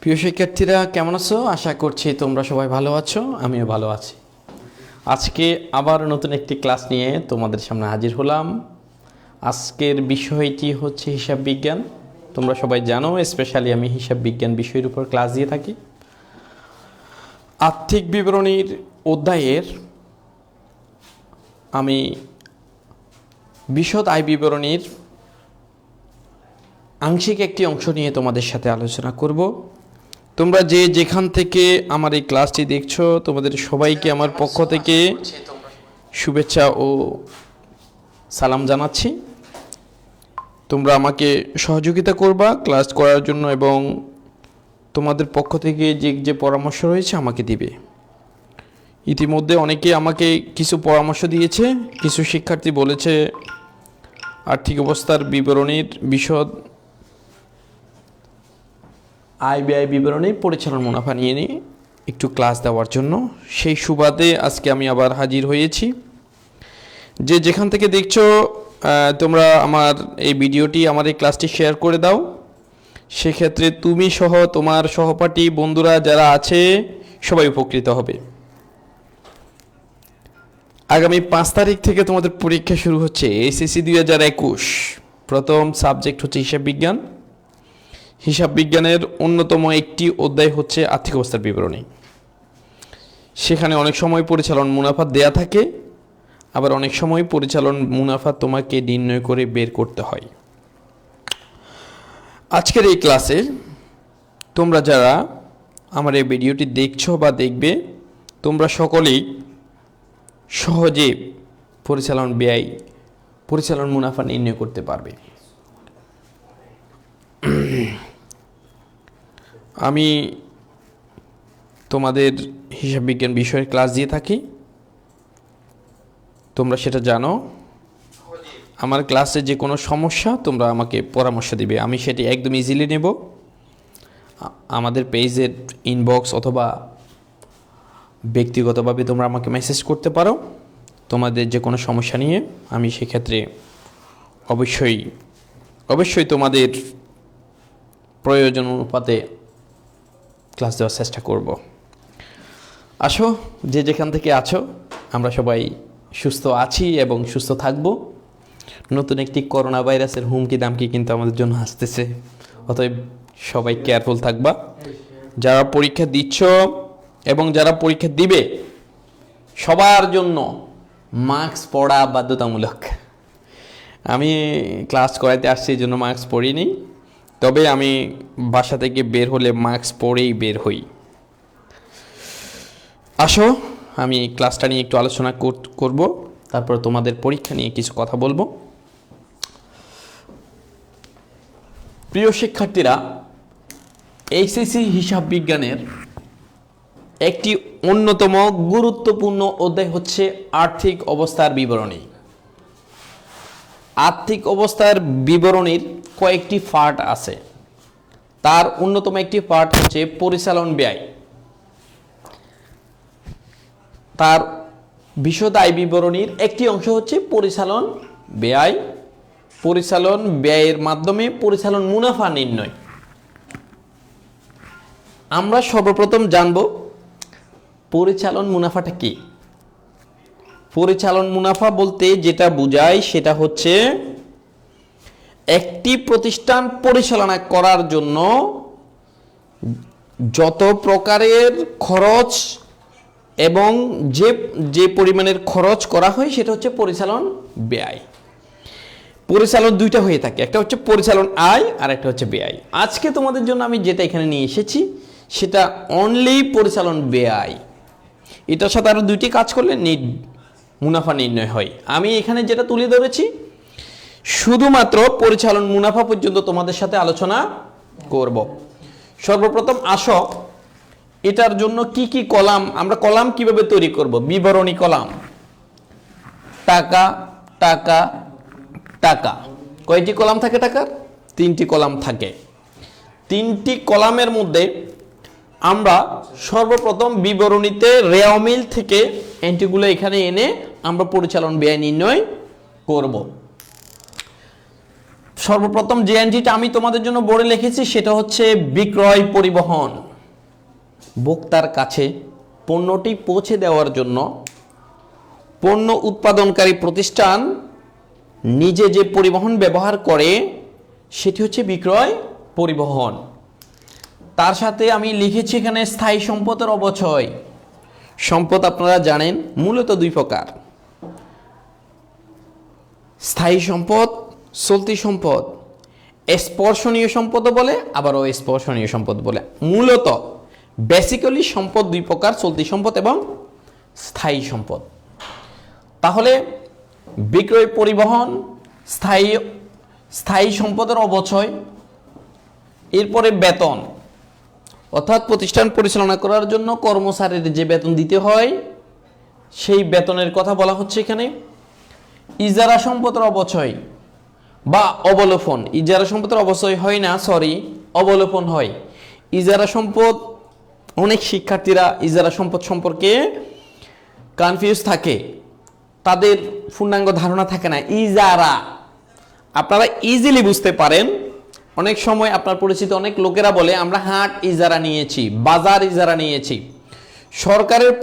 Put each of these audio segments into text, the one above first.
প্রিয় শিক্ষার্থীরা কেমন আছো? আশা করছি তোমরা সবাই ভালো আছো, আমিও ভালো আছি। আজকে আবার নতুন একটি ক্লাস নিয়ে তোমাদের সামনে হাজির হলাম। আজকের বিষয়টি হচ্ছে হিসাব বিজ্ঞান। তোমরা সবাই জানো, স্পেশালি আমি হিসাব বিজ্ঞান বিষয়ের উপর ক্লাস দিয়ে থাকি। আর্থিক বিবরণীর অধ্যায়ের আমি বিশদ আয় বিবরণীর আংশিক একটি অংশ নিয়ে তোমাদের সাথে আলোচনা করব। তোমরা যে যেখান থেকে আমার এই ক্লাসটি দেখছো, তোমাদের সবাইকে আমার পক্ষ থেকে শুভেচ্ছা ও সালাম জানাচ্ছি। তোমরা আমাকে সহযোগিতা করবা ক্লাস করার জন্য এবং তোমাদের পক্ষ থেকে যে যে পরামর্শ রয়েছে আমাকে দিবে। ইতিমধ্যে অনেকে আমাকে কিছু পরামর্শ দিয়েছে। কিছু শিক্ষার্থী বলেছে আর্থিক অবস্থার বিবরণীর বিশদ আয় ব্যয় বিবরণী পরিচালন মুনাফা নিয়ে একটু ক্লাস দেওয়ার জন্য। সেই সুবাদে আজকে আমি আবার হাজির হয়েছি। যে যেখান থেকে দেখছো তোমরা আমার এই ভিডিওটি, আমার এই ক্লাসটি শেয়ার করে দাও। সেক্ষেত্রে তুমি সহ তোমার সহপাঠী বন্ধুরা যারা আছে সবাই উপকৃত হবে। আগামী 5 তারিখ থেকে তোমাদের পরীক্ষা শুরু হচ্ছে, এসএসসি 2021। প্রথম সাবজেক্ট হচ্ছে হিসাব বিজ্ঞান। হিসাব বিজ্ঞানের অন্যতম একটি অধ্যায় হচ্ছে আর্থিক অবস্থার বিবরণী। সেখানে অনেক সময় পরিচালন মুনাফা দেয়া থাকে, আবার অনেক সময় পরিচালন মুনাফা তোমাকে নির্ণয় করে বের করতে হয়। আজকের এই ক্লাসে তোমরা যারা আমার এই ভিডিওটি দেখছো বা দেখবে, তোমরা সকলেই সহজে পরিচালন ব্যয়, পরিচালন মুনাফা নির্ণয় করতে পারবে। আমি তোমাদের হিসাব বিজ্ঞান বিষয়ের ক্লাস দিয়ে থাকি, তোমরা সেটা জানো। আমার ক্লাসে যে কোনো সমস্যা তোমরা আমাকে পরামর্শ দিবে, আমি সেটি একদম ইজিলি নেব। আমাদের পেজের ইনবক্স অথবা ব্যক্তিগতভাবে তোমরা আমাকে মেসেজ করতে পারো তোমাদের যে কোনো সমস্যা নিয়ে। আমি সেক্ষেত্রে অবশ্যই তোমাদের প্রয়োজন অনুপাতে ক্লাস দেওয়ার চেষ্টা করব। আসো, যে যেখান থেকে আছো, আমরা সবাই সুস্থ আছি এবং সুস্থ থাকব। নতুন একটি করোনা ভাইরাসের হুমকি দামকি কিন্তু আমাদের জন্য আসতেছে, অতএব সবাই কেয়ারফুল থাকবা। যারা পরীক্ষা দিচ্ছ এবং যারা পরীক্ষা দিবে, সবার জন্য মাস্ক পরা বাধ্যতামূলক। আমি ক্লাস করাইতে আসছি, এই জন্য মাস্ক পরিনি, তবে আমি বাসা থেকে বের হলে মাস্ক পরেই বের হই। আসো, আমি ক্লাসটা নিয়ে একটু আলোচনা করব, তারপর তোমাদের পরীক্ষা নিয়ে কিছু কথা বলবো। প্রিয় শিক্ষার্থীরা, এইচএসসি হিসাব বিজ্ঞানের একটি অন্যতম গুরুত্বপূর্ণ অধ্যায় হচ্ছে আর্থিক অবস্থার বিবরণী। আর্থিক অবস্থার বিবরণীর কয়েকটি পার্ট আছে। তার অন্যতম একটি পার্ট হচ্ছে পরিচালন ব্যয়। তার বিশদ আয় বিবরণীর একটি অংশ হচ্ছে পরিচালন ব্যয়। পরিচালন ব্যয়ের মাধ্যমে পরিচালন মুনাফা নির্ণয়। আমরা সর্বপ্রথম জানব পরিচালন মুনাফাটা কি। পরিচালন মুনাফা বলতে যেটা বোঝায় সেটা হচ্ছে একটি প্রতিষ্ঠান পরিচালনা করার জন্য যত প্রকারের খরচ এবং যে পরিমাণের খরচ করা হয় সেটা হচ্ছে পরিচালন ব্যয়। পরিচালন দুইটা হয়ে থাকে, একটা হচ্ছে পরিচালন আয় আর একটা হচ্ছে ব্যয়। আজকে তোমাদের জন্য আমি যেটা এখানে নিয়ে এসেছি সেটা অনলি পরিচালন ব্যয়। এটার সাথে আরো দুইটি কাজ করলে মুনাফা নির্ণয় হয়। আমি এখানে যেটা তুলে ধরেছি শুধুমাত্র পরিচালন মুনাফা পর্যন্ত তোমাদের সাথে আলোচনা করব। সর্বপ্রথম আসো, এটার জন্য কি কি কলাম, আমরা কলাম কিভাবে তৈরি করব। বিবরণী কলাম, টাকা টাকা টাকা। কয়টি কলাম থাকে টাকার? 3টি কলাম থাকে। 3টি কলামের মধ্যে আমরা সর্বপ্রথম বিবরণীতে রেওয়া মিল থেকে এন্ট্রিগুলো এখানে এনে আমরা পরিচালন ব্যয় নির্ণয় করব। সর্বপ্রথম যে এন্ট্রিটা আমি তোমাদের জন্য বোর্ডে লিখেছি সেটা হচ্ছে বিক্রয় পরিবহন। ভোক্তার কাছে পণ্যটি পৌঁছে দেওয়ার জন্য পণ্য উৎপাদনকারী প্রতিষ্ঠান নিজে যে পরিবহন ব্যবহার করে সেটি হচ্ছে বিক্রয় পরিবহন। তার সাথে আমি লিখেছি এখানে স্থায়ী সম্পদের অবচয়। সম্পদ আপনারা জানেন মূলত দুই প্রকার, স্থায়ী সম্পদ, চলতি সম্পদ। স্পর্শনীয় সম্পদ বলে আবার অস্পর্শনীয় সম্পদ বলে। মূলত বেসিক্যালি সম্পদ দুই প্রকার, চলতি সম্পদ এবং স্থায়ী সম্পদ। তাহলে বিক্রয় পরিবহন, স্থায়ী সম্পদের অবচয়, এরপরে বেতন, অর্থাৎ প্রতিষ্ঠান পরিচালনা করার জন্য কর্মচারীর যে বেতন দিতে হয় সেই বেতনের কথা বলা হচ্ছে এখানে। ইজারা সম্পদের অবচয় বা অবলোপন। ইজারা সম্পদের অবচয় হয় না, সরি, অবলোপন হয়। ইজারা সম্পদ, অনেক শিক্ষার্থীরা ইজারা সম্পদ সম্পর্কে কনফিউজ থাকে, তাদের পূর্ণাঙ্গ ধারণা থাকে না। ইজারা আপনারা ইজিলি বুঝতে পারেন। অনেক সময় আপনার পরিচিত অনেক লোকেরা বলে আমরা হাট ইজারা নিয়েছি, বাজার ইজারা নিয়েছি। সরকারের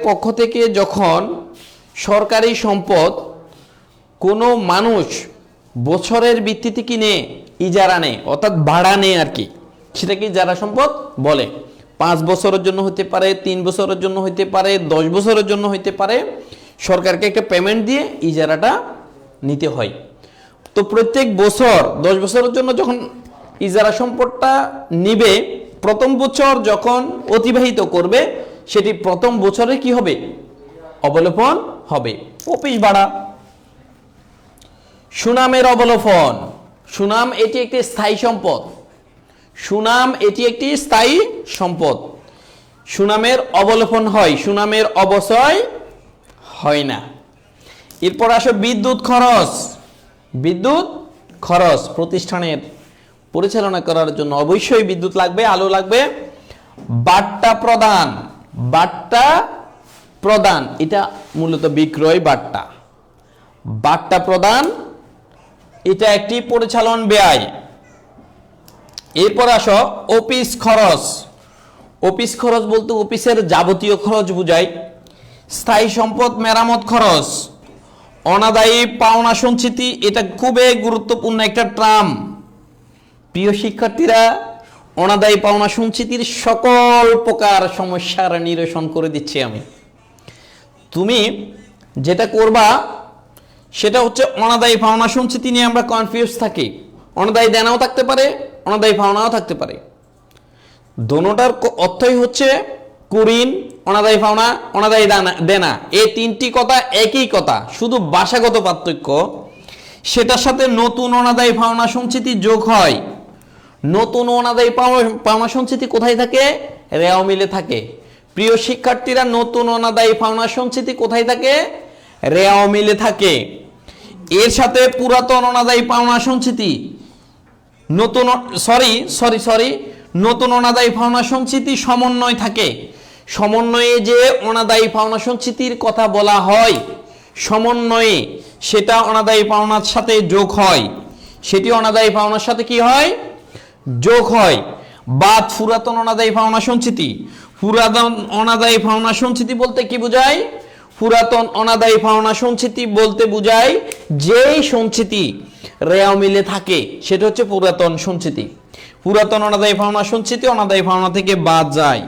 পক্ষ থেকে যখন সরকারি সম্পদ কোনো মানুষ বছরের ভিত্তিতে কিনে ইজারা নেয়, অর্থাৎ ভাড়া নেয় আর কি, সেটাকে ইজারা সম্পদ বলে। 5 বছরের জন্য হতে পারে, 3 বছরের জন্য হতে পারে, 10 বছরের জন্য হতে পারে। সরকারকে একটা পেমেন্ট দিয়ে ইজারাটা নিতে হয়। তো প্রত্যেক বছর 10 বছরের জন্য যখন ইজারা সম্পদটা নিবে, প্রথম বছর যখন অতিবাহিত করবে সেটি প্রথম বছরে কি হবে? অবলোপন হবে। অফিস ভাড়া, সুনামের অবলোপন। সুনাম এটি একটি স্থায়ী সম্পদ। সুনাম এটি একটি স্থায়ী সম্পদ। সুনামের অবলোপন হয়, সুনামের অবচয় হয় না। এরপর আসো বিদ্যুৎ খরচ। বিদ্যুৎ খরচ প্রতিষ্ঠানের পরিচালনা করার জন্য অবশ্যই বিদ্যুৎ লাগবে, আলো লাগবে। বাট্টা প্রদান, বাট্টা প্রদান এটা মূলত বিক্রয় বাট্টা। বাট্টা প্রদান এটা একটি পরিচালন ব্যয়। এরপর আসো অফিস খরচ। অফিস খরচ বলতে অফিসের যাবতীয় খরচ বোঝায়। স্থায়ী সম্পদ মেরামত খরচ। অনাদায়ী পাওনা সঞ্চিতি, এটা খুবই গুরুত্বপূর্ণ একটা টার্ম। প্রিয় শিক্ষার্থীরা, অনাদায়ী পাওনা সঞ্চিতির সকল প্রকার সমস্যার নিরসন করে দিচ্ছি আমি। তুমি যেটা করবা সেটা হচ্ছে অনাদায়ী পাওনা সঞ্চিতি নিয়ে আমরা কনফিউজ থাকি। অনাদায়ী দেনাও থাকতে পারে, অনাদায়ী পাওনাও থাকতে পারে। দোনোটার অর্থই হচ্ছে কুঋণ, অনাদায়ী পাওনা, অনাদায়ী দেনা। এই তিনটি কথা একই কথা, শুধু ভাষাগত পার্থক্য। সেটার সাথে নতুন অনাদায়ী পাওনা সঞ্চিতি যোগ হয়। নতুন অনাদায়ী পাওনা সঞ্চিতি কোথায় থাকে? রেওয়া মিলে থাকে। প্রিয় শিক্ষার্থীরা, নতুন অনাদায়ী পাওনা সঞ্চিতি কোথায় থাকে? রেওয়া মিলে থাকে। এর সাথে পুরাতন অনাদায়ী পাওনা সঞ্চিতি, নতুন অনাদায়ী পাওনা সঞ্চিতি সমন্বয় থাকে। সমন্বয়ে যে অনাদায়ী পাওনা সঞ্চিতির কথা বলা হয়, সমন্বয়ে সেটা অনাদায়ী পাওনার সাথে যোগ হয়। সেটি অনাদায়ী পাওনার সাথে কি হয়? যোগ হয়। বাদ পুরাতন অনাদায়ী পাওনা সঞ্চিতি। পুরাতন অনাদায়ী পাওনা সঞ্চিতি বলতে কি বোঝায়? পুরাতন অনাদায়ী পাওনা সঞ্চিতি বলতে বোঝায় যেই সঞ্চিতি রেওয়া মিলে থাকে সেটা হচ্ছে পুরাতন সঞ্চিতি। পুরাতন অনাদায়ী পাওনা সঞ্চিতি অনাদায়ী পাওনা থেকে বাদ যায়।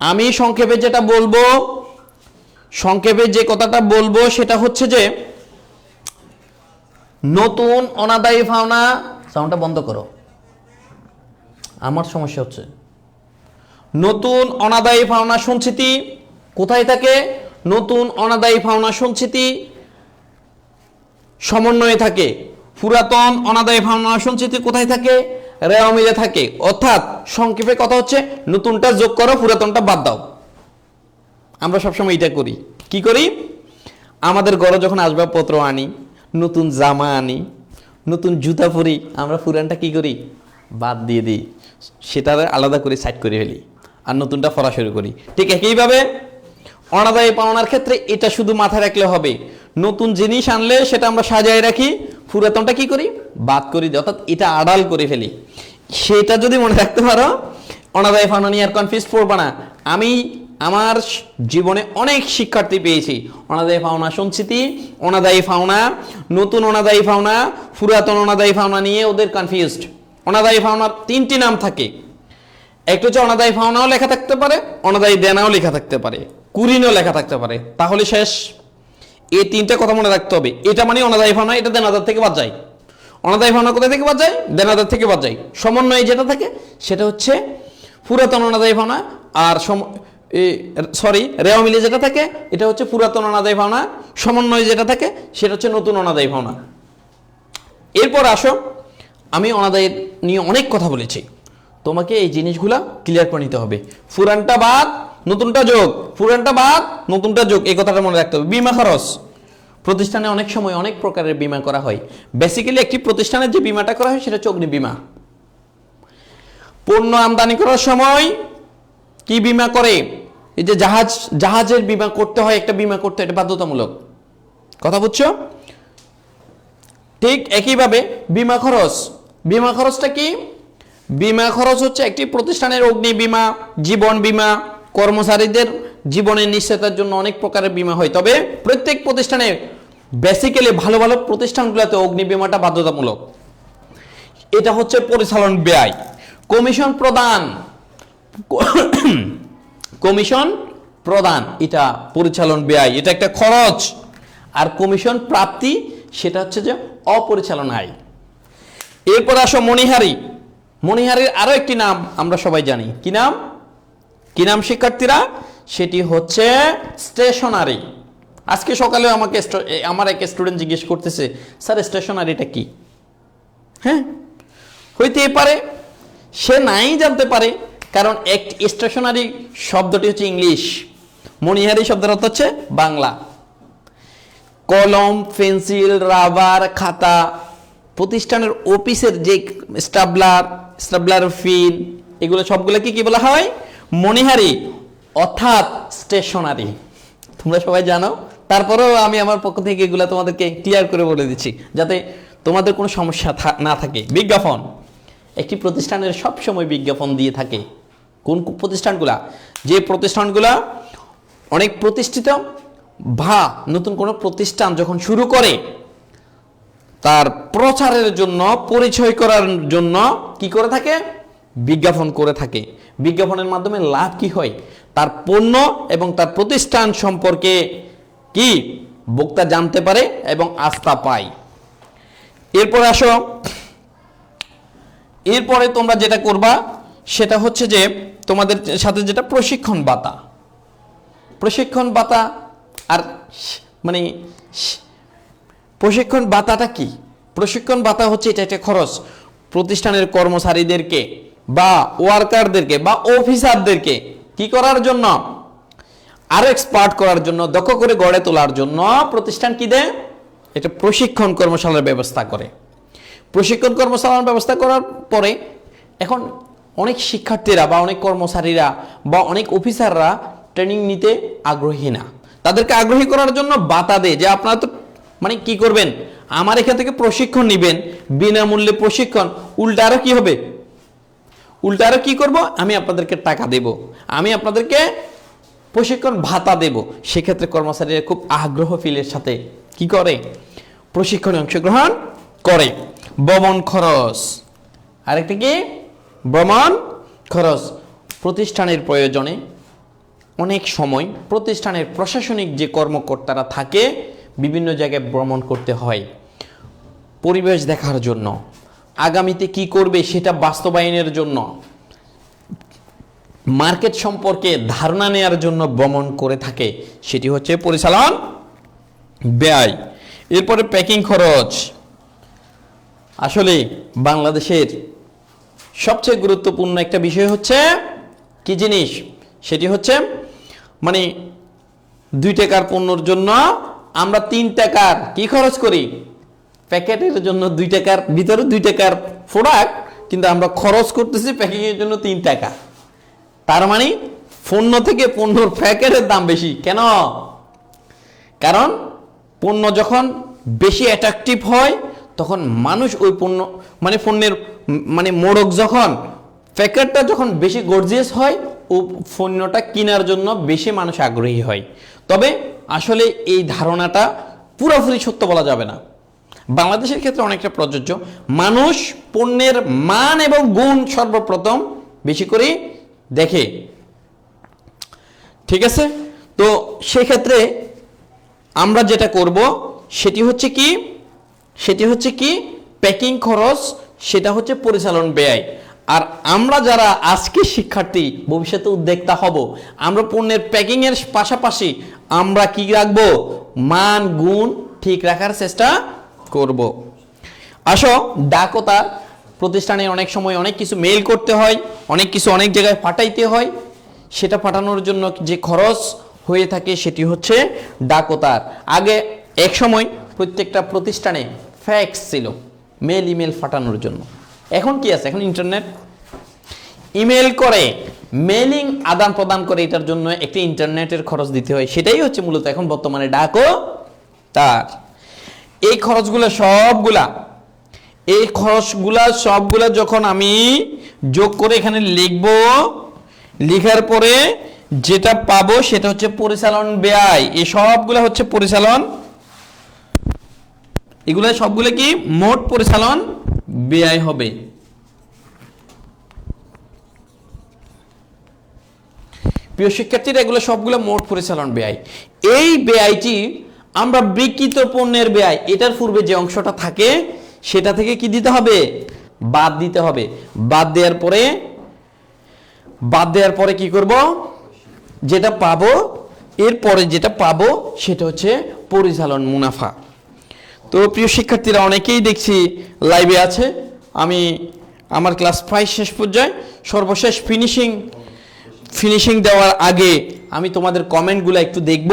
আমি সংক্ষেপে যেটা বলবো, সংক্ষেপে যে কথাটা বলবো সেটা হচ্ছে যে নতুন অনাদায়ী পাওনা, সাউন্ডটা বন্ধ করো, আমার সমস্যা হচ্ছে। নতুন অনাদায়ী পাওনা সঞ্চিতি কোথায় থাকে? নতুন অনাদায়ী পাওনা সঞ্চিতি সমন্বয়ে থাকে। পুরাতন অনাদায়ী পাওনা সঞ্চিতি কোথায় থাকে? রেওয়া মিলে থাকে। অর্থাৎ সংক্ষেপে কথা হচ্ছে নতুনটা যোগ করো, পুরাতনটা বাদ দাও। আমরা সবসময় এটা করি। কি করি? আমাদের ঘরে যখন আসবাবপত্র আনি, নতুন জামা আনি, নতুন জুতা পরি, আমরা পুরানটা কি করি? বাদ দিয়ে দিই, সেটা আলাদা করে সাইড করে ফেলি, আর নতুনটা পরা শুরু করি। ঠিক একইভাবে অনাদায়ী পাওনার ক্ষেত্রে এটা শুধু মাথায় রাখলে হবে, নতুন জিনিস আনলে সেটা আমরা সাজায় রাখি, পুরাতনটা কি করি, বাদ করে দিই, অর্থাৎ এটা আড়াল করে ফেলি। সেটা যদি মনে রাখতে পারো, অনাদায়ী পাওনা নিয়ে আর কনফিউজ পড়বা না। আমি আমার জীবনে অনেক শিক্ষার্থী পেয়েছি, অনাদায়ী পাওনা সঞ্চিতি, অনাদায়ী পাওনা, নতুন অনাদায়ী পাওনা, পুরাতন অনাদায়ী পাওনা নিয়ে ওদের কনফিউজড। অনাদায়ী পাওনার 3টি নাম থাকে, একটা হচ্ছে অনাদায়ী পাওনাও লেখা থাকতে পারে, অনাদায়ী দেনাও লেখা থাকতে পারে, কুরিনও লেখা থাকতে পারে, তাহলে শেষ। এই 3টা কথা মনে রাখতে হবে। এটা মানে অনাদায়ী পাওনা, এটা দেনাদার থেকে বাদ যায়। অনাদায়ী পাওনা কোথা থেকে বাদ যায়, দেনাদার থেকে বাদ যায়। সমন্বয়ে যেটা থাকে সেটা হচ্ছে পুরাতন অনাদায়ী পাওনা, আর রেওয়া মিলে যেটা থাকে এটা হচ্ছে পুরাতন অনাদায়ী পাওনা, সমন্বয়ে যেটা থাকে সেটা হচ্ছে নতুন অনাদায়ী পাওনা। এরপর আসো, আমি অনাদায়ী নিয়ে অনেক কথা বলেছি, তোমাকে এই জিনিসগুলা ক্লিয়ার করে নিতে হবে। পুরানটা বাদ, নতুনটা যোগ, পুরানটা বাদ, নতুনটা যোগ, এই কথাটা মনে রাখতে হবে। বীমা খরচ, প্রতিষ্ঠানে অনেক সময় অনেক প্রকারের বীমা করা হয়। বেসিক্যালি একটি প্রতিষ্ঠানের যে বীমাটা করা হয় সেটা হচ্ছে অগ্নি বীমা। পণ্য আমদানি করার সময় কি বীমা করে, এই যে জাহাজের বীমা করতে হয়, একটা বীমা করতে হয়, এটা বাধ্যতামূলক। কথা বুঝছো? ঠিক একইভাবে বীমা খরচ, বীমা খরচটা কি? বীমা খরচ হচ্ছে একটি প্রতিষ্ঠানের অগ্নি বীমা, জীবন বীমা, কর্মচারীদের জীবনের নিশ্চয়তার জন্য অনেক প্রকারের বীমা হয়। তবে প্রত্যেক প্রতিষ্ঠানে বেসিক্যালি ভালো ভালো প্রতিষ্ঠানগুলোতে অগ্নি বীমাটা বাধ্যতামূলক। এটা হচ্ছে পরিচালন ব্যয়। কমিশন প্রদান, কমিশন প্রদান এটা পরিচালন ব্যয়, এটা একটা খরচ। আর কমিশন প্রাপ্তি সেটা হচ্ছে যে অপরিচালন আয়। এরপর আসো মণিহারি। মণিহারির আরো একটি নাম আমরা সবাই জানি, কি নাম, কি নাম শিক্ষার্থীরা? সেটি হচ্ছে স্টেশনারি। আজকে সকালে আমার এক স্টুডেন্ট জিজ্ঞেস করতেছে, স্যার স্টেশনারিটা কি? হ্যাঁ, হইতেই পারে সে নাই জানতে পারে, কারণ এক স্টেশনারি শব্দটি হচ্ছে ইংলিশ, মণিহারি শব্দের অর্থ হচ্ছে বাংলা। কলম, পেন্সিল, রাবার, খাতা, প্রতিষ্ঠানের অফিসের যে স্টাবলার ফিল, এগুলো সবগুলো কি বলা হয়? মণিহারি অর্থাৎ স্টেশনারি। তোমরা সবাই জানো, তারপরেও আমি আমার পক্ষ থেকে এগুলো তোমাদেরকে ক্লিয়ার করে বলে দিচ্ছি যাতে তোমাদের কোনো সমস্যা না থাকে। বিজ্ঞাপন, একটি প্রতিষ্ঠানের সবসময় বিজ্ঞাপন দিয়ে থাকে। কোন প্রতিষ্ঠানগুলা? যে প্রতিষ্ঠানগুলা অনেক প্রতিষ্ঠিত বা নতুন কোনো প্রতিষ্ঠান যখন শুরু করে তার প্রচারের জন্য, পরিচয় করার জন্য কি করে থাকে? বিজ্ঞাপন করে থাকে। বিজ্ঞাপনের মাধ্যমে লাভ কি হয়? তার পণ্য এবং তার প্রতিষ্ঠান সম্পর্কে কি ভোক্তা জানতে পারে এবং আস্থা পায়। এরপর আসো, এরপরে তোমরা যেটা করবা সেটা হচ্ছে যে তোমাদের সাথে যেটা প্রশিক্ষণ ভাতা। প্রশিক্ষণ ভাতা আর মানে প্রশিক্ষণ ভাতাটা কি? প্রশিক্ষণ ভাতা হচ্ছে এটা একটা খরচ প্রতিষ্ঠানের কর্মচারীদেরকে বা ওয়ার্কারদেরকে বা অফিসারদেরকে কি করার জন্য? আরো এক্সপার্ট করার জন্য, দক্ষ করে গড়ে তোলার জন্য প্রতিষ্ঠান কি দেয়? এটা প্রশিক্ষণ কর্মশালার ব্যবস্থা করে। প্রশিক্ষণ কর্মশালার ব্যবস্থা করার পরে এখন অনেক শিক্ষার্থীরা বা অনেক কর্মচারীরা বা অনেক অফিসাররা ট্রেনিং নিতে আগ্রহী না। তাদেরকে আগ্রহী করার জন্য ভাতা দেয় যে আপনারা তো মানে কি করবেন, আমার এখান থেকে প্রশিক্ষণ নেবেন, বিনামূল্যে প্রশিক্ষণ। উল্টা আরো কি হবে? উল্টা আরো কি করব? আমি আপনাদেরকে টাকা দেব, আমি আপনাদেরকে প্রশিক্ষণ ভাতা দেব। সেক্ষেত্রে কর্মচারীরা খুব আগ্রহ ফিলের সাথে কি করে? প্রশিক্ষণে অংশগ্রহণ করে। ভ্রমণ খরচ, আরেকটা কি? ভ্রমণ খরচ। প্রতিষ্ঠানের প্রয়োজনে অনেক সময় প্রতিষ্ঠানের প্রশাসনিক যে কর্মকর্তারা থাকে বিভিন্ন জায়গায় ভ্রমণ করতে হয় পরিবেশ দেখার জন্য, আগামীতে কি করবে সেটা বাস্তবায়নের জন্য, মার্কেট সম্পর্কে ধারণা নেওয়ার জন্য ভ্রমণ করে থাকে। সেটি হচ্ছে পরিচালন ব্যয়। এরপরে প্যাকিং খরচ। আসলে বাংলাদেশের সবচেয়ে গুরুত্বপূর্ণ একটা বিষয় হচ্ছে কি জিনিস? সেটি হচ্ছে মানে 2 টাকার পণ্যর জন্য আমরা 3 টাকার কি খরচ করি? প্যাকেটের জন্য 2 টাকার ভিতরে 2 টাকার প্রোডাক্ট, কিন্তু আমরা খরচ করতেছি প্যাকিংয়ের জন্য 3 টাকা। তার মানে পণ্য থেকে পণ্যর প্যাকেটের দাম বেশি। কেন? কারণ পণ্য যখন বেশি অ্যাট্রাকটিভ হয় তখন মানুষ ওই পণ্য মানে পণ্যের মানে মোড়ক যখন প্যাকেটটা যখন বেশি গর্জিয়াস হয় ও পণ্যটা কেনার জন্য বেশি মানুষ আগ্রহী হয়। তবে আসলে এই ধারণাটা পুরোপুরি সত্য বলা যাবে না, বাংলাদেশের ক্ষেত্রে অনেকটা প্রযোজ্য। মানুষ পণ্যের মান এবং গুণ সর্বপ্রথম বেশি করে দেখে, ঠিক আছে? তো সেক্ষেত্রে আমরা যেটা করব সেটি হচ্ছে কি প্যাকিং খরচ, সেটা হচ্ছে পরিচালন ব্যয়। আর আমরা যারা আজকে শিক্ষার্থী ভবিষ্যতে উদ্যোক্তা হব, আমরা পণ্যের প্যাকিং এর পাশাপাশি আমরা কি রাখবো, মান গুণ ঠিক রাখার চেষ্টা করব। আসো, ডাকতা প্রতিষ্ঠানে অনেক সময় অনেক কিছু মেইল করতে হয়, অনেক কিছু অনেক জায়গায় পাঠাইতে হয়, সেটা পাঠানোর জন্য যে খরচ হয়ে থাকে সেটি হচ্ছে ডাকতার। আগে এক সময় প্রত্যেকটা প্রতিষ্ঠানে ফ্যাক্স ছিল মেল ইমেল পাঠানোর জন্য। এখন কি আছে? এখন ইন্টারনেট, ইমেল করে মেলিং আদান প্রদান করে, এটার জন্য একটি ইন্টারনেটের খরচ দিতে হয়। সেটাই হচ্ছে মূলত এখন বর্তমানে ডাকতার। এই খরচগুলা যখন আমি যোগ করে এখানে লিখার পরে যেটা পাবো সেটা হচ্ছে পরিচালন ব্যয়। এই সবগুলা হচ্ছে পরিচালন, এগুলো সবগুলো কি মোট পরিচালন ব্যয় হবে। প্রিয় শিক্ষার্থীরা, এগুলো সবগুলো মোট পরিচালন ব্যয়। এই ব্যয়টি আমরা বিক্রিত পণ্যের ব্যয়, এটার পূর্বে যে অংশটা থাকে সেটা থেকে কি দিতে হবে, বাদ দিতে হবে। বাদ দেওয়ার পরে কি করব, যেটা পাবো এরপরে যেটা পাবো সেটা হচ্ছে পরিচালন মুনাফা। তো প্রিয় শিক্ষার্থীরা, অনেকেই দেখছি লাইভে আছে। আমি আমার ক্লাস প্রায় শেষ পর্যায়ে, সর্বশেষ ফিনিশিং দেওয়ার আগে আমি তোমাদের কমেন্টগুলো একটু দেখব,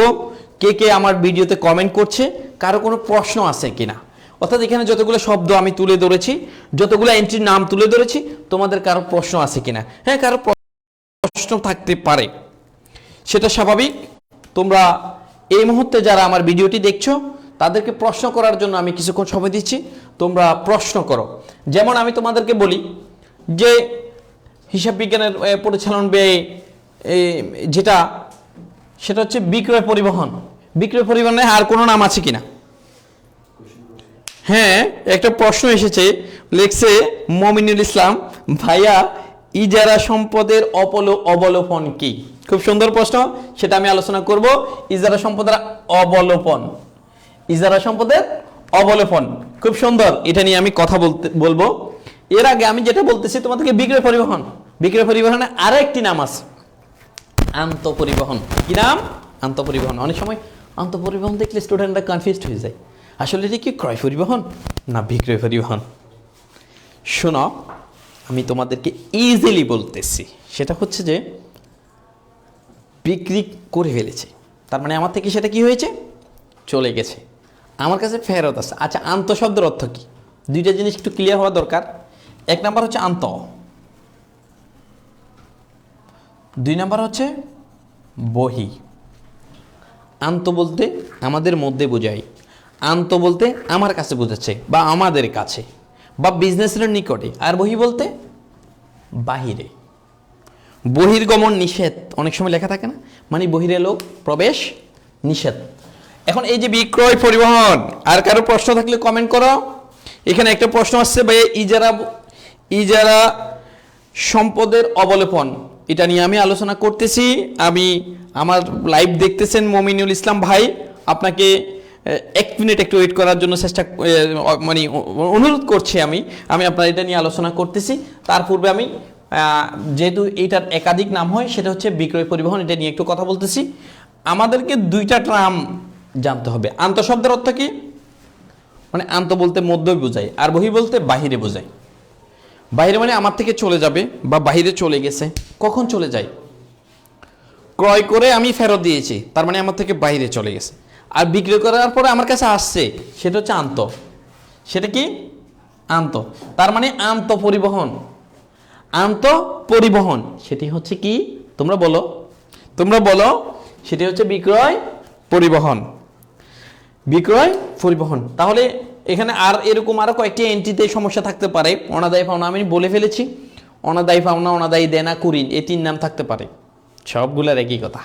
কে কে আমার ভিডিওতে কমেন্ট করছে, কারো কোনো প্রশ্ন আছে কিনা। অর্থাৎ এখানে যতগুলো শব্দ আমি তুলে ধরেছি, যতগুলো এন্ট্রির নাম তুলে ধরেছি, তোমাদের কারো প্রশ্ন আছে কিনা। হ্যাঁ, কারো প্রশ্ন থাকতে পারে, সেটা স্বাভাবিক। তোমরা এই মুহূর্তে যারা আমার ভিডিওটি দেখছো তাদেরকে প্রশ্ন করার জন্য আমি কিছুক্ষণ সময় দিচ্ছি, তোমরা প্রশ্ন করো। যেমন আমি তোমাদেরকে বলি যে হিসাব বিজ্ঞানের পরিচালন ব্যয় সেটা হচ্ছে বিক্রয় পরিবহন। বিক্রয় পরিবহনের আর কোনো নাম আছে কিনা? হ্যাঁ, একটা প্রশ্ন এসেছে, লিখছে মমিনুল ইসলাম, ভাইয়া ইজারা সম্পদের অবলোপন কি? খুব সুন্দর প্রশ্ন, সেটা আমি আলোচনা করব। ইজারা সম্পদের অবলোপন খুব সুন্দর, এটা নিয়ে আমি কথা বলবো। এর আগে আমি যেটা বলতেছি তোমাদেরকে বিক্রয় পরিবহনের আরো একটি নাম আছে, আন্তঃপরিবহন। কি নাম? আন্তঃপরিবহন। অনেক সময় আন্তঃপরিবহন দেখলে স্টুডেন্টরা কনফিউজড হয়ে যায়, আসলে এটা কি ক্রয় পরিবহন না বিক্রয় পরিবহন? শোনো, আমি তোমাদেরকে ইজিলি বলতেছি, সেটা হচ্ছে যে বিক্রি করে ফেলেছে, তার মানে আমার থেকে সেটা কি হয়েছে, চলে গেছে, আমার কাছে ফেরত আছে। আচ্ছা, আন্ত শব্দের অর্থ কি? দুইটা জিনিস একটু ক্লিয়ার হওয়া দরকার। এক নাম্বার হচ্ছে আন্ত, দুই নাম্বার হচ্ছে বহি। আন্ত বলতে আমাদের মধ্যে বোঝায়, আন্ত বলতে আমার কাছে বোঝাচ্ছে বা আমাদের কাছে বা বিজনেসের নিকটে, আর বহি বলতে বাহিরে। বহির্গমন নিষেধ অনেক সময় লেখা থাকে না, মানে বহিরে লোক প্রবেশ নিষেধ। এখন এই যে বিক্রয় পরিবহন, আর কারো প্রশ্ন থাকলে কমেন্ট করো। এখানে একটা প্রশ্ন আসছে, ভাই ইজারা সম্পদের অবলোপন, এটা নিয়ে আমি আলোচনা করতেছি। আমি আমার লাইভ দেখতেছেন মমিনুল ইসলাম ভাই, আপনাকে এক মিনিট একটু ওয়েট করার জন্য মানে অনুরোধ করছি। আমি আপনার এটা নিয়ে আলোচনা করতেছি। তার পূর্বে আমি যেহেতু এইটার একাধিক নাম হয়, সেটা হচ্ছে বিক্রয় পরিবহন, এটা নিয়ে একটু কথা বলতেছি। আমাদেরকে দুইটা টার্ম জানতে হবে। আন্ত শব্দের অর্থ কি? মানে আন্ত বলতে মধ্যই বোঝায়, আর বহি বলতে বাহিরে বোঝায়। বাহিরে মানে আমার থেকে চলে যাবে বা বাহিরে চলে গেছে। কখন চলে যায়? ক্রয় করে আমি ফেরত দিয়েছি, তার মানে আমার থেকে বাইরে চলে গেছে। আর বিক্রি করার পরে আমার কাছে আসছে, সেটা হচ্ছে আন্ত। সেটা কি? আন্ত। তার মানে আন্ত পরিবহন সেটি হচ্ছে কি? তোমরা বলো, সেটি হচ্ছে বিক্রয় পরিবহন। বিক্রয় পরিবহন। তাহলে এখানে আর এরকম আরো কয়েকটি এন্ট্রিতে সমস্যা থাকতে পারে। অনাদায়ী পাওনা আমি বলে ফেলেছি, অনাদায়ী পাওনা, অনাদায়ী দেনা, কুরিন, এই 3 নাম থাকতে পারে। সবগুলার একই কথা,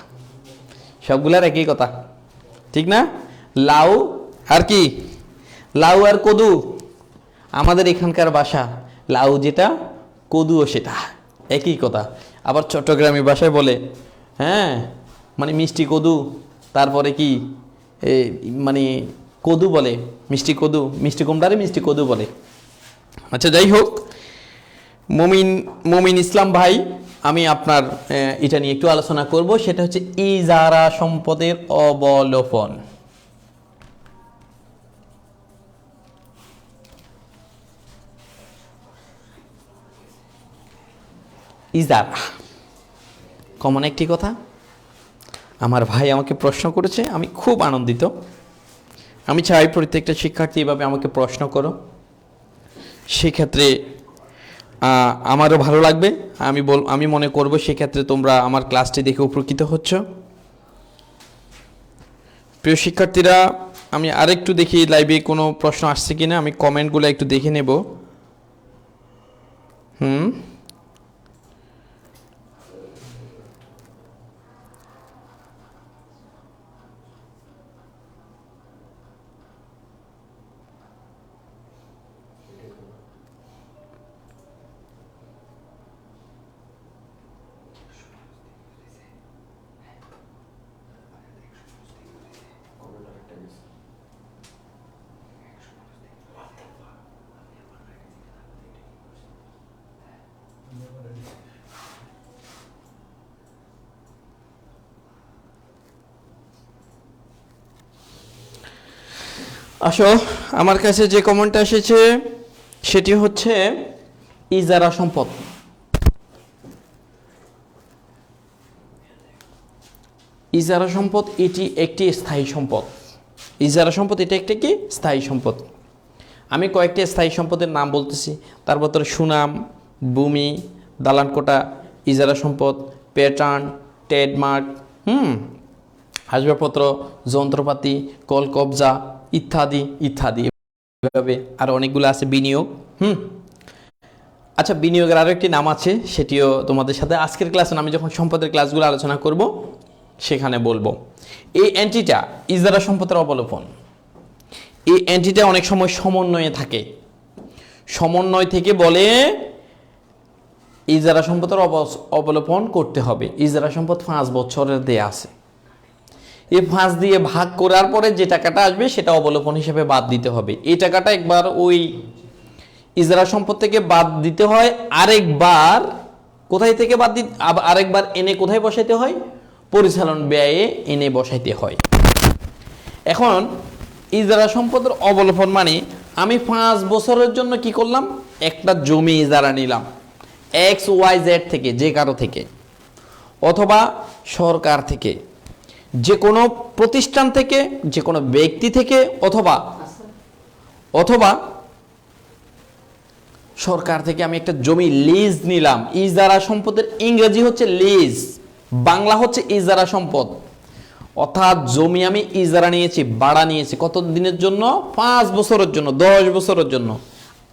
সবগুলার একই কথা, ঠিক না? লাউ আর কি, লাউ আর কদু আমাদের এখানকার ভাষা, লাউ যেটা কদুও সেটা, একই কথা। আবার চট্টগ্রামী ভাষায় বলে, হ্যাঁ মানে মিষ্টি কদু, তারপরে কি মানে কদু বলে, মিষ্টি কদু, মিষ্টি কুমড়ারে মিষ্টি কদু বলে। আচ্ছা যাই হোক, মমিন ইসলাম ভাই, আমি আপনার এটা নিয়ে একটু আলোচনা করব, সেটা হচ্ছে ইজারা সম্পদের অবলোপন। ইজারা কমন একটি কথা, আমার ভাই আমাকে প্রশ্ন করেছে, আমি খুব আনন্দিত। আমি চাই প্রত্যেকটা শিক্ষার্থী এভাবে আমাকে প্রশ্ন করো, সেক্ষেত্রে আমারও ভালো লাগবে। আমি মনে করব সেক্ষেত্রে তোমরা আমার ক্লাসটি দেখে উপকৃত হচ্ছ। প্রিয় শিক্ষার্থীরা, আমি আরেকটু দেখি লাইভে কোনো প্রশ্ন আসছে কিনা, আমি কমেন্টগুলো একটু দেখে নেব। আসো, আমার কাছে যে কমেন্টটা এসেছে সেটি হচ্ছে ইজারা সম্পদ। ইজারা সম্পদ এটি একটি স্থায়ী সম্পদ। ইজারা সম্পদ এটা একটি কি স্থায়ী সম্পদ। আমি কয়েকটি স্থায়ী সম্পদের নাম বলতেছি, তার ভিতরে সুনাম, ভূমি, দালানকোটা, ইজারা সম্পদ, প্যাটার্ন, ট্রেডমার্ক, আসবাবপত্র, যন্ত্রপাতি, কলকবজা ইত্যাদি ইত্যাদি, এভাবে আরো অনেকগুলো আছে। বিনিয়োগ, আচ্ছা বিনিয়োগের আরো একটি নাম আছে, সেটিও তোমাদের সাথে আজকের ক্লাসে আমি যখন সম্পদের ক্লাসগুলো আলোচনা করব সেখানে বলবো। এই এন্ট্রিটা ইজারা সম্পদের অবলোপন, এই এন্ট্রিটা অনেক সময় সমন্বয়ে থাকে। সমন্বয় থেকে বলে ইজারা সম্পদের অবলোপন করতে হবে। ইজারা সম্পদ 5 বছরের দেয়া আছে, এই 5 দিয়ে ভাগ করার পরে যে টাকাটা আসবে সেটা অবলোপন হিসেবে বাদ দিতে হবে। এই টাকাটা একবার ওই ইজারা সম্পদ থেকে বাদ দিতে হয়, আরেকবার কোথায় থেকে বাদ দিতে, আরেকবার এনে কোথায় বসাইতে হয়, পরিচালন ব্যয়ে এনে বসাইতে হয়। এখন ইজারা সম্পদের অবলোপন মানে আমি 5 বছরের জন্য কি করলাম, একটা জমি ইজারা নিলাম XYZ থেকে, যে কারো থেকে, অথবা সরকার থেকে, যে কোনো প্রতিষ্ঠান থেকে, যে কোনো ব্যক্তি থেকে, অথবা সরকার থেকে আমি একটা জমি লিজ নিলাম। ইজারা সম্পদের ইংরেজি হচ্ছে লিজ, বাংলা হচ্ছে ইজারা সম্পদ। অর্থাৎ জমি আমি ইজারা নিয়েছি, ভাড়া নিয়েছি, কত দিনের জন্য, 5 বছরের জন্য, 10 বছরের জন্য।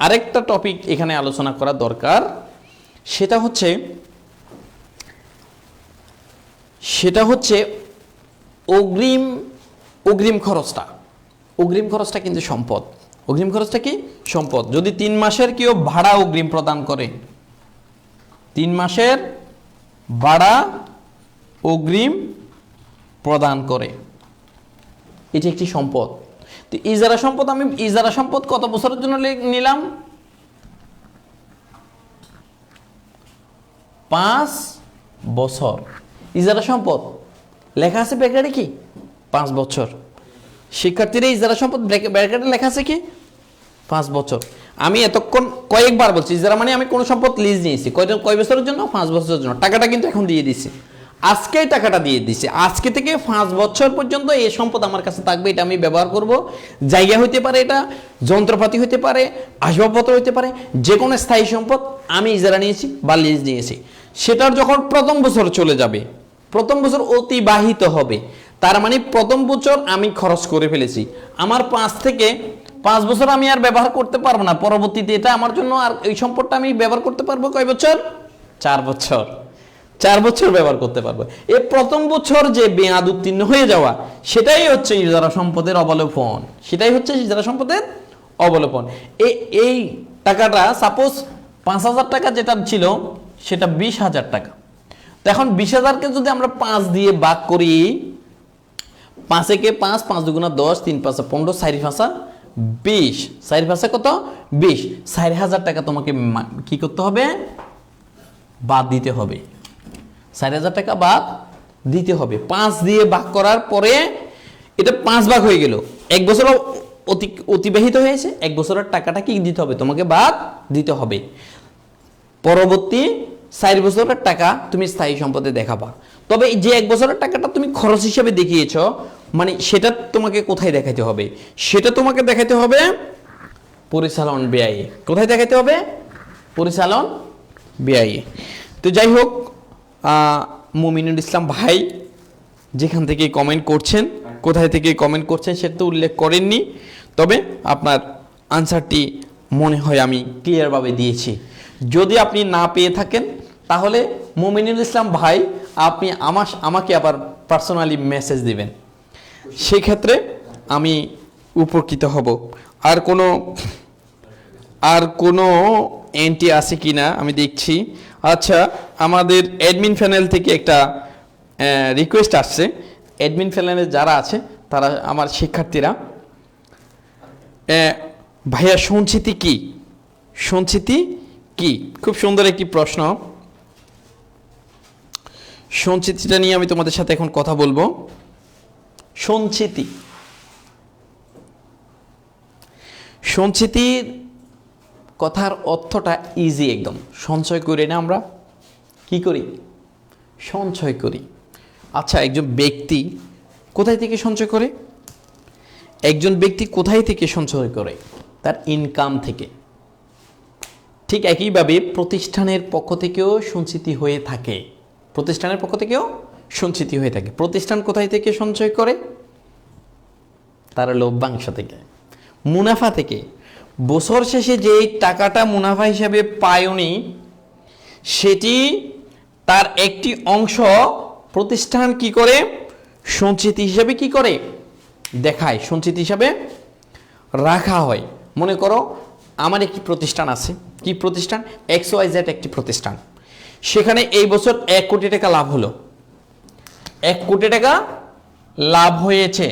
আরেকটা টপিক এখানে আলোচনা করা দরকার, সেটা হচ্ছে অগ্রিম খরচটা। অগ্রিম খরচটা কিন্তু সম্পদ। অগ্রিম খরচটা কি সম্পদ। যদি 3 মাসের কেউ ভাড়া অগ্রিম প্রদান করে, 3 মাসের ভাড়া অগ্রিম প্রদান করে, এটি একটি সম্পদ। তো ইজারা সম্পদ, আমি ইজারা সম্পদ কত বছরের জন্য নিলাম, 5 বছর। ইজারা সম্পদ লেখা আছে ব্র্যাকেটে কি 5 বছর। শিক্ষার্থীরা ইজারা সম্পদ ব্র্যাকেটে লেখা আছে কি 5 বছর। আমি এতক্ষণ কয়েকবার বলছি ইজারা মানে আমি কোন সম্পদ লিজ নিয়েছি, কয় বছরের জন্য, 5 বছরের জন্য। টাকাটা কিন্তু এখন দিয়ে দিছি, আজকেই টাকাটা দিয়ে দিছি। আজকে থেকে 5 বছর পর্যন্ত এই সম্পদ আমার কাছে থাকবে, এটা আমি ব্যবহার করব। জায়গা হইতে পারে, এটা যন্ত্রপাতি হইতে পারে, আসবাবপত্র হইতে পারে, যে কোনো স্থায়ী সম্পদ আমি ইজারা নিয়েছি বা লিজ নিয়েছি। সেটার যখন প্রথম বছর চলে যাবে, প্রথম বছর অতিবাহিত হবে, তার মানে প্রথম বছর আমি খরচ করে ফেলেছি, আমার 5 থেকে 5 বছর আমি আর ব্যবহার করতে পারবো না, পরবর্তীতে এটা আমার জন্য আর এই সম্পদটা আমি ব্যবহার করতে পারবো কয় বছর? 4 বছর। 4 বছর ব্যবহার করতে পারবো। এই প্রথম বছর যে মেয়াদ উত্তীর্ণ হয়ে যাওয়া, সেটাই হচ্ছে ইজারা সম্পদের অবলোপন, সেটাই হচ্ছে ইজারা সম্পদের অবলোপন। এই টাকাটা সাপোজ 5,000 টাকা যেটা ছিল সেটা 20,000 টাকা। তো এখন 20,000কে যদি আমরা 5 দিয়ে ভাগ করি, 5 একে 5, 5 দুগুণা 10, 3 5 15, 4 5 20, 4 5 কত? 20। 4,000 টাকা তোমাকে কি করতে হবে? বাদ দিতে হবে। 4,000 টাকা বাদ দিতে হবে। 5 দিয়ে ভাগ করার পরে এটা 5 ভাগ হয়ে গেল, 1 বছর অতিবাহিত হয়েছে, 1 বছরের টাকাটা কি দিতে হবে? তোমাকে বাদ দিতে হবে। পরবর্তী 4 বছরের টাকা তুমি স্থায়ী সম্পদে দেখাবা। তবে যে 1 বছরের টাকাটা তুমি খরচ হিসেবে দেখিয়েছ, মানে সেটা তোমাকে কোথায় দেখাতে হবে? সেটা তোমাকে দেখাতে হবে পরিচালন ব্যয়ে। কোথায় দেখাতে হবে? পরিচালন ব্যয়ে। তো যাই হোক, মুমিনুল ইসলাম ভাই যেখান থেকে কমেন্ট করছেন, কোথায় থেকে কমেন্ট করছেন সেটা তো উল্লেখ করেননি, তবে আপনার আনসারটি মনে হয় আমি ক্লিয়ারভাবে দিয়েছি। যদি আপনি না পেয়ে থাকেন তাহলে মুমিনুল ইসলাম ভাই আপনি আমাকে আবার পার্সোনালি মেসেজ দিবেন, সেক্ষেত্রে আমি উপকৃত হব। আর কোনো এন্ট্রি আছে কি না আমি দেখছি। আচ্ছা, আমাদের অ্যাডমিন প্যানেল থেকে একটা রিকোয়েস্ট আসছে। অ্যাডমিন প্যানেলে যারা আছে তারা আমার শিক্ষার্থীরা, ভাইয়া সঞ্চিতি কি? সঞ্চিতি কি? খুব সুন্দর একটি প্রশ্ন। সঞ্চিতিটা নিয়ে আমি তোমাদের সাথে এখন কথা বলবো। সঞ্চিতির কথার অর্থটা ইজি একদম। সঞ্চয় করি না আমরা? কি করি? সঞ্চয় করি। আচ্ছা, একজন ব্যক্তি কোথায় থেকে সঞ্চয় করে? একজন ব্যক্তি কোথায় থেকে সঞ্চয় করে? তার ইনকাম থেকে। ঠিক একইভাবে প্রতিষ্ঠানের পক্ষ থেকেও সঞ্চিতি হয়ে থাকে। প্রতিষ্ঠানের পক্ষ থেকেও সঞ্চিতি হয়ে থাকে। প্রতিষ্ঠান কোথায় থেকে সঞ্চয় করে? তার লভ্যাংশ থেকে, মুনাফা থেকে। বছর শেষে যে টাকাটা মুনাফা হিসাবে পায় উনি, সেটি তার একটি অংশ প্রতিষ্ঠান কি করে? সঞ্চিতি হিসাবে কি করে? দেখায়, সঞ্চিতি হিসাবে রাখা হয়। মনে করো আমার একটি প্রতিষ্ঠান আছে। কি প্রতিষ্ঠান? XYZ একটি প্রতিষ্ঠান। সেখানে এই বছর 1 কোটি টাকা লাভ হলো। 1 কোটি টাকা লাভ হয়েছে।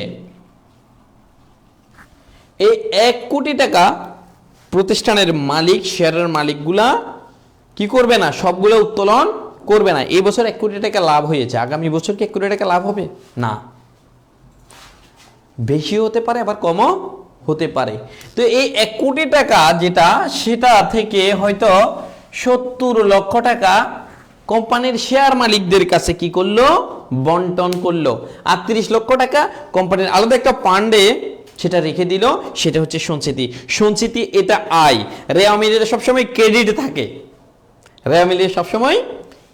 এই 1 কোটি টাকা প্রতিষ্ঠানের মালিক, শেয়ারের মালিকগুলা কি করবে না? সবগুলো উত্তোলন করবে না। এই বছর 1 কোটি টাকা লাভ হয়েছে, আগামী বছর কি 1 কোটি টাকা লাভ হবে? না, বেশি হতে পারে আবার কমও হতে পারে। তো এই 1 কোটি টাকা যেটা, সেটা থেকে হয়তো 70 লক্ষ টাকা কোম্পানির শেয়ার মালিকদের কাছে কি করলো? বন্টন করলো। আর 30 লক্ষ টাকা কোম্পানির আলাদা একটা ফান্ডে সেটা রেখে দিল। সেটা হচ্ছে সঞ্চিতি। সঞ্চিতি এটা আয়। রেওয়ামিলের সবসময় ক্রেডিট থাকে, রেওয়ামিলের সবসময়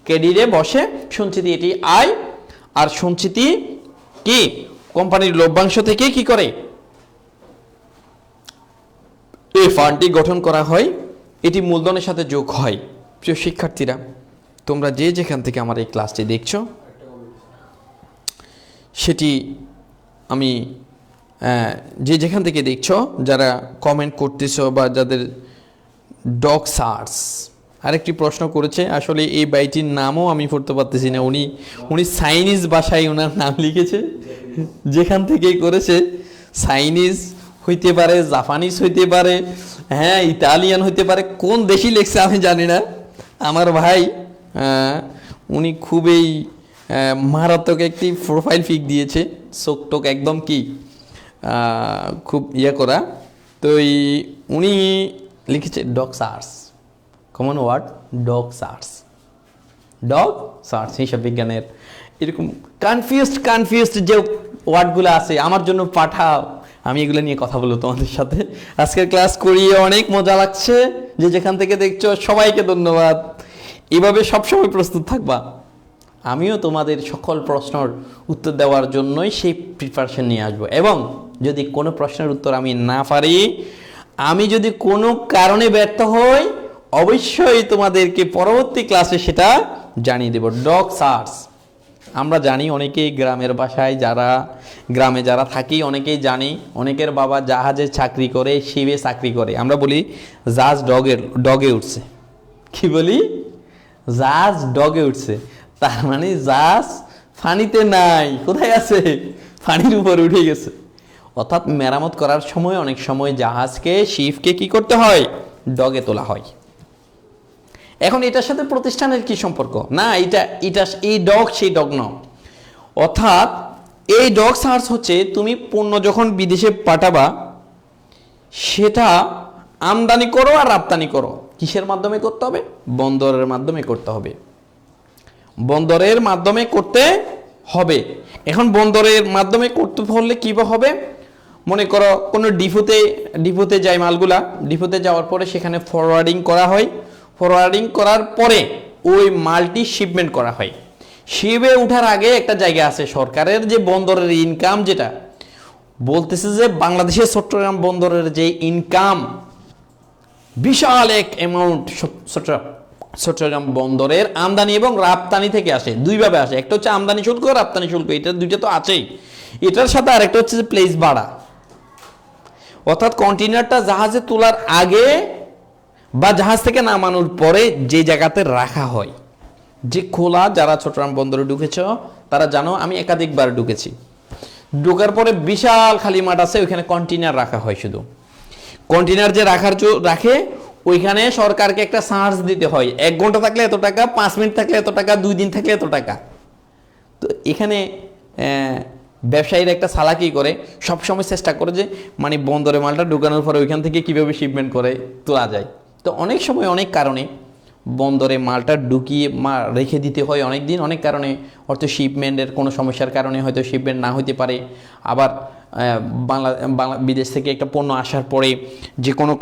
ক্রেডিটে বসে। সঞ্চিতি এটি আয়। আর সঞ্চিতি কি? কোম্পানির লভ্যাংশ থেকে কি করে? এই ফান্ডটি গঠন করা হয়, এটি মূলধনের সাথে যোগ হয়। প্রিয় শিক্ষার্থীরা, তোমরা যে যেখান থেকে আমার এই ক্লাসটি দেখছো, সেটি আমি যে যেখান থেকে দেখছো, যারা কমেন্ট করতেছো বা যাদের ডগ সার্চ, আরেকটি প্রশ্ন করেছে। আসলে এই বাইটির নামও আমি পড়তে পারতেছি না। উনি চাইনিজ ভাষায় ওনার নাম লিখেছে। যেখান থেকেই করেছে, চাইনিজ হইতে পারে, জাপানিজ হইতে পারে, হ্যাঁ ইতালিয়ান হইতে পারে, কোন দেশই লেখছে আমি জানি না। আমার ভাই উনি খুবই মারাত্মক একটি প্রোফাইল পিক দিয়েছে, চোখ টোক একদম কি খুব করা। তো উনি লিখেছে dog search, common word dog search. Dog search হিসাব বিজ্ঞানের এরকম কনফিউজড যে ওয়ার্ডগুলো আছে, আমার জন্য পাঠাও, আমি এগুলো নিয়ে কথা বলবো তোমাদের সাথে। আজকের ক্লাস করিয়ে অনেক মজা লাগছে। যে যেখান থেকে দেখছো সবাইকে ধন্যবাদ। এভাবে সবসময় প্রস্তুত থাকবা। আমিও তোমাদের সকল প্রশ্নের উত্তর দেওয়ার জন্যই সেই প্রিপারেশন নিয়ে আসবো। এবং যদি কোনো প্রশ্নের উত্তর আমি না পারি, আমি যদি কোনো কারণে ব্যর্থ হই, অবশ্যই তোমাদেরকে পরবর্তী ক্লাসে সেটা জানিয়ে দেব। ডগ সার্চ আমরা জানি, অনেকেই গ্রামের বাসায় গ্রামে যারা থাকি অনেকেই জানি, অনেকের বাবা জাহাজে চাকরি করে, শিবে চাকরি করে। আমরা বলি জাহাজ ডগে উঠছে। কি বলি? জাহাজ ডগে উঠছে। তার মানে জাহাজ পানিতে নাই, কোথায় আছে? পানির উপর উঠে গেছে। অর্থাৎ মেরামত করার সময় অনেক সময় জাহাজকে, শিপকে কি করতে হয়? ডগে তোলা হয়। এখন এটার সাথে প্রতিষ্ঠানের কি সম্পর্ক? না, এটা এই ডগ সেই ডগ নয়। অর্থাৎ এই ডগ সার্চ হচ্ছে তুমি পণ্য যখন বিদেশে পাঠাবা, সেটা আমদানি করো আর রপ্তানি করো, কিসের মাধ্যমে করতে হবে? বন্দরের মাধ্যমে করতে হবে। বন্দরের মাধ্যমে করতে হবে। এখন বন্দরের মাধ্যমে করতে হলে কী হবে? মনে করো কোনো ডিপোতে যায় মালগুলা, ডিপোতে যাওয়ার পরে সেখানে ফরওয়ার্ডিং করা হয়। ফরওয়ার্ডিং করার পরে ওই মালটি শিপমেন্ট করা হয়। শিপে ওঠার আগে একটা জায়গা আছে সরকারের, যে বন্দরের ইনকাম, যেটা বলতেছে যে বাংলাদেশের চট্টগ্রাম বন্দরের যে ইনকাম বিশাল এক অ্যামাউন্ট চট্টগ্রাম বন্দরের আমদানি এবং রপ্তানি থেকে আসে। দুইভাবে আসে, একটা হচ্ছে আমদানি শুল্ক, রপ্তানি শুল্ক, এটা দুইটা তো আছেই। এটার সাথে আরেকটা হচ্ছে যে প্লেস ভাড়া। অর্থাৎ কন্টেইনারটা জাহাজে তোলার আগে বা জাহাজ থেকে নামানোর পরে যে জায়গাতে রাখা হয়, যে খোলা, যারা চট্টগ্রাম বন্দরে ঢুকেছ তারা জানো, আমি একাধিকবার ঢুকেছি। ঢোকার পরে বিশাল খালি মাঠ আছে, ওইখানে কন্টেইনার রাখা হয়। শুধু কন্টেইনার যে রাখে, ওইখানে সরকারকে একটা চার্জ দিতে হয়। 1 ঘন্টা থাকলে এত টাকা, 5 মিনিট থাকলে এত টাকা, 2 দিন থাকলে এত টাকা। তো এখানে ব্যবসায়ীরা একটা চালাকি করে, সবসময় চেষ্টা করে যে মানে বন্দরে মালটা ঢোকানোর পরে ওইখান থেকে কীভাবে শিপমেন্ট করে তোলা যায়। তো অনেক সময় অনেক কারণে বন্দরে মালটা ঢুকিয়ে রেখে দিতে হয় অনেক দিন। অনেক কারণে হয়তো শিপমেন্টের কোনো সমস্যার কারণে হয়তো শিপমেন্ট না হতে পারে। আবার বিদেশ থেকে একটা পণ্য আসার পরে যে কোনো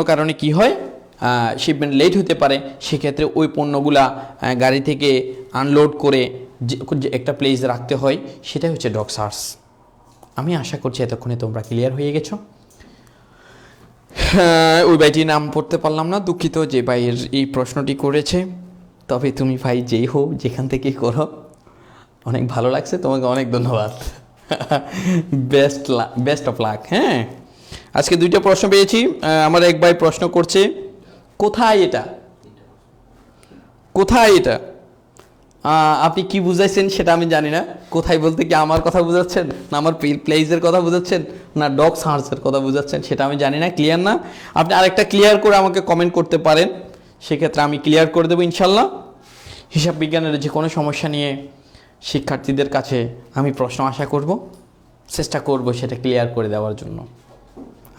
কারণে কি হয়, শিপমেন্ট লেট হতে পারে। সেক্ষেত্রে ওই পণ্যগুলা গাড়ি থেকে আনলোড করে যে একটা প্লেস রাখতে হয়, সেটাই হচ্ছে ডগ সার্চ। আমি আশা করছি এতক্ষণে তোমরা ক্লিয়ার হয়ে গেছো। ওই ভাইটির নাম পড়তে পারলাম না, দুঃখিত যে ভাইয়ের এই প্রশ্নটি করেছে। তবে তুমি ভাই যেই হো, যেখান থেকে করো, অনেক ভালো লাগছে, তোমাকে অনেক ধন্যবাদ। Best of luck. হ্যাঁ, আজকে 2টা প্রশ্ন পেয়েছি। আমার এক ভাই প্রশ্ন করছে, কোথায় এটা? আপনি কি বুঝাইছেন সেটা আমি জানি না। কোথায় বলতে কি আমার কথা বুঝাচ্ছেন, না আমার প্লেসের কথা বুঝাচ্ছেন, না ডগ সার্চের কথা বুঝাচ্ছেন, সেটা আমি জানি না। ক্লিয়ার না? আপনি আরেকটা ক্লিয়ার করে আমাকে কমেন্ট করতে পারেন, সেক্ষেত্রে আমি ক্লিয়ার করে দেবো ইনশাল্লাহ। হিসাব বিজ্ঞানের যে কোনো সমস্যা নিয়ে শিক্ষার্থীদের কাছে আমি প্রশ্ন আশা করব, চেষ্টা করব সেটা ক্লিয়ার করে দেওয়ার জন্য।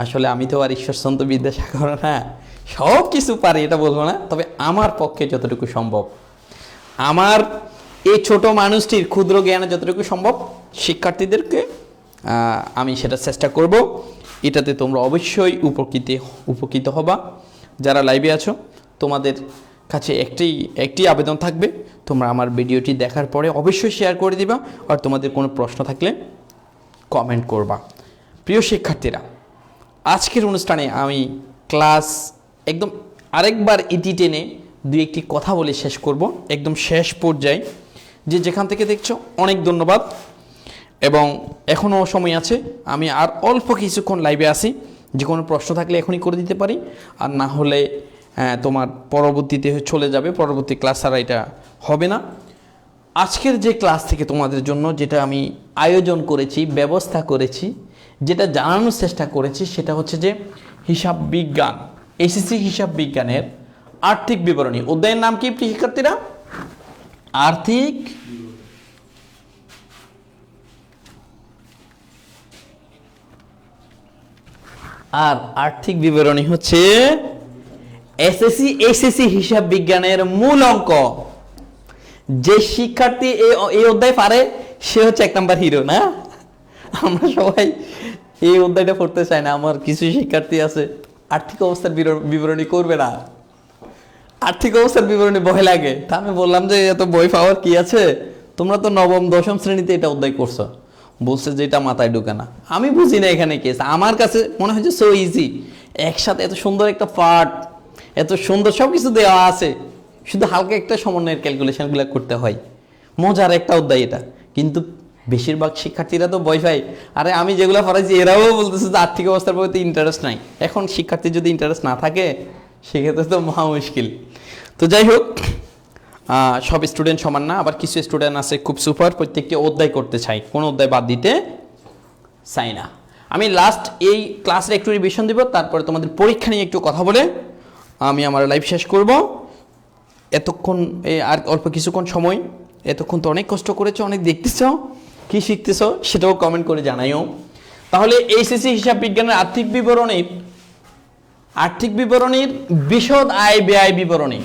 আসলে আমি তো আর ঈশ্বরচন্দ্র বিদ্যাসাগর না, সব কিছু পারি এটা বলবো না, তবে আমার পক্ষে যতটুকু সম্ভব, আমার এই ছোট মানুষটির ক্ষুদ্র জ্ঞানে যতটুকু সম্ভব শিক্ষার্থীদেরকে আমি সেটা চেষ্টা করব। এটাতে তোমরা অবশ্যই উপকৃত হবা। যারা লাইভে আছো, তোমাদের কাছে একটি আবেদন থাকবে, তোমরা আমার ভিডিওটি দেখার পরে অবশ্যই শেয়ার করে দিবা, আর তোমাদের কোনো প্রশ্ন থাকলে কমেন্ট করবা। প্রিয় শিক্ষার্থীরা, আজকের অনুষ্ঠানে আমি ক্লাস একদম আরেকবার ইতি টেনে 2-1টি কথা বলে শেষ করব, একদম শেষ পর্যায়ে। যেখান থেকে দেখছো অনেক ধন্যবাদ, এবং এখনও সময় আছে, আমি আর অল্প কিছুক্ষণ লাইভে আসি। যে কোনো প্রশ্ন থাকলে এখনই করে দিতে পারি, আর না হলে তোমার পরবর্তীতে চলে যাবে, পরবর্তী ক্লাস ছাড়া এটা হবে না। আজকের যে ক্লাস থেকে তোমাদের জন্য যেটা আমি আয়োজন করেছি, ব্যবস্থা করেছি, যেটা জানানোর চেষ্টা করেছি, সেটা হচ্ছে যে হিসাব বিজ্ঞান, এসএসসি হিসাব বিজ্ঞানের আর্থিক বিবরণী অধ্যায়ের নাম কি শিক্ষার্থীরা? আর্থিক আর আর্থিক বিবরণী হচ্ছে এসএসসি হিসাব বিজ্ঞানের মূল অঙ্ক। যে শিক্ষার্থী এই অধ্যায় পারে সে হচ্ছে 1 নাম্বার হিরো। না, আমরা সবাই এই অধ্যায়টা পড়তে চাই না। আমার কিছু শিক্ষার্থী আছে আর্থিক অবস্থার বিবরণী করবে না, আর্থিক অবস্থার বিবরণী ভয় লাগে, তা আমি বললাম যে এত বই পাওয়ার কি আছে, তোমরা তো নবম দশম শ্রেণীতে এটা অধ্যায় করছো। বলছে যে এটা মাথায় ঢুকে না। আমি বুঝি না এখানে কি আছে, আমার কাছে মনে হয়েছে সো ইজি, একসাথে এত সুন্দর একটা পার্ট, এত সুন্দর সব কিছু দেওয়া আছে, শুধু হালকা একটা সমন্বয়ের ক্যালকুলেশনগুলো করতে হয়। মজার একটা অধ্যায় এটা, কিন্তু বেশিরভাগ শিক্ষার্থীরা তো ভয় পায়। আরে আমি যেগুলো পড়াইছি এরাও বলতেছে যে আর্থিক অবস্থার প্রতি ইন্টারেস্ট নাই। এখন শিক্ষার্থীর যদি ইন্টারেস্ট না থাকে সেক্ষেত্রে তো মহা মুশকিল। তো যাই হোক, সব স্টুডেন্ট সমান না, আবার কিছু স্টুডেন্ট আছে খুব সুপার, প্রত্যেকটি অধ্যায় করতে চাই, কোনো অধ্যায় বাদ দিতে চাই না। আমি লাস্ট এই ক্লাসের একটু রিভিশন দিব, তারপরে তোমাদের পরীক্ষা নিয়ে একটু কথা বলে আমি আমার লাইভ শেষ করব। এতক্ষণ আর অল্প কিছুক্ষণ সময়, এতক্ষণ তো অনেক কষ্ট করেছো, অনেক দেখতেছ, কি শিখতেছ সেটাও কমেন্ট করে জানাইও। তাহলে এইচএসসি হিসাব বিজ্ঞানের আর্থিক বিবরণীর বিশদ আয় ব্যয় বিবরণী,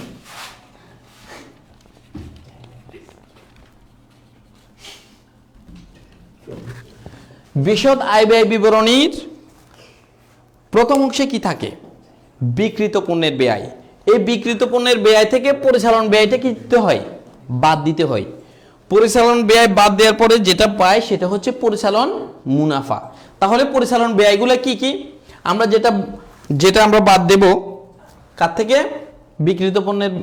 বিশদ আয় ব্যয় বিবরণীর প্রথম অংশে কি থাকে? বিক্রিত পণ্যের ব্যয়। এই বিক্রিত পণ্যের ব্যয় থেকে পরিচালন ব্যয়টা কি দিতে হয়? বাদ দিতে হয়। পরিচালন ব্যয় বাদ দেওয়ার পরে যেটা পায় সেটা হচ্ছে পরিচালন মুনাফা। তাহলে পরিচালন ব্যয়গুলো কি কি? আমরা যেটা আমরা বাদ দেব কার থেকে? বিক্রিত পণ্যের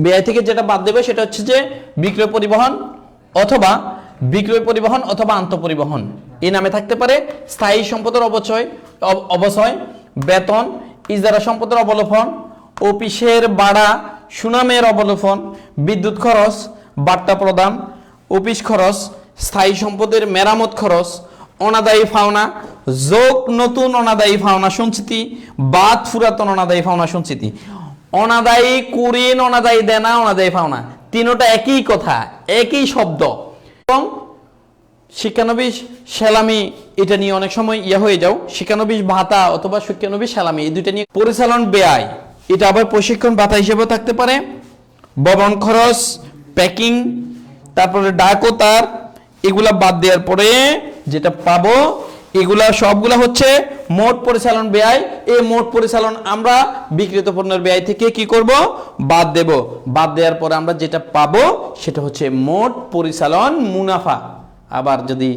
ব্যয় থেকে যেটা বাদ দেবে সেটা হচ্ছে যে বিক্রয় পরিবহন অথবা আন্তঃপরিবহন, এই নামে থাকতে পারে। স্থায়ী সম্পদের অবচয়, বেতন, ইজারা সম্পদের অবলোপন, অফিসের ভাড়া, সুনামের অবলোপন, বিদ্যুৎ খরচ, বার্তা প্রদান, অফিস খরচ, স্থায়ী সম্পদের মেরামত খরচ, অনাদায়ী ফাওনা, যোগ নতুন অনাদায়ী ফাওনা সঞ্চিতি, বাদ পুরাতন অনাদায়ী ফাওনা সঞ্চিতি। অনাদায়ী কুরিন, অনাদায়ী দেনা, অনাদায়ী ফাওনা, তিনোটা একই কথা, একই শব্দ। এবং শিক্ষানবিশ সেলামি, এটা নিয়ে অনেক সময় হয়ে যাও, শিক্ষানবিশ ভাতা অথবা শিক্ষানবিশ সেলামি, এই দুইটা নিয়ে। পরিচালন ব্যয়, এটা আবার প্রশিক্ষণ ভাতা হিসেবেও থাকতে পারে। ভবন খরচ, প্যাকিং, তারপরে ডাক ও তার, এগুলা বাদ দেওয়ার পরে যেটা পাবো এগুলা সবগুলা হচ্ছে মোট পরিচালন ব্যয়। এই মোট পরিচালন আমরা বিক্রিত পণ্যের ব্যয় থেকে কি করব? বাদ দেব। বাদ দেওয়ার পরে আমরা যেটা পাবো সেটা হচ্ছে মোট পরিচালন মুনাফা। আবার যদি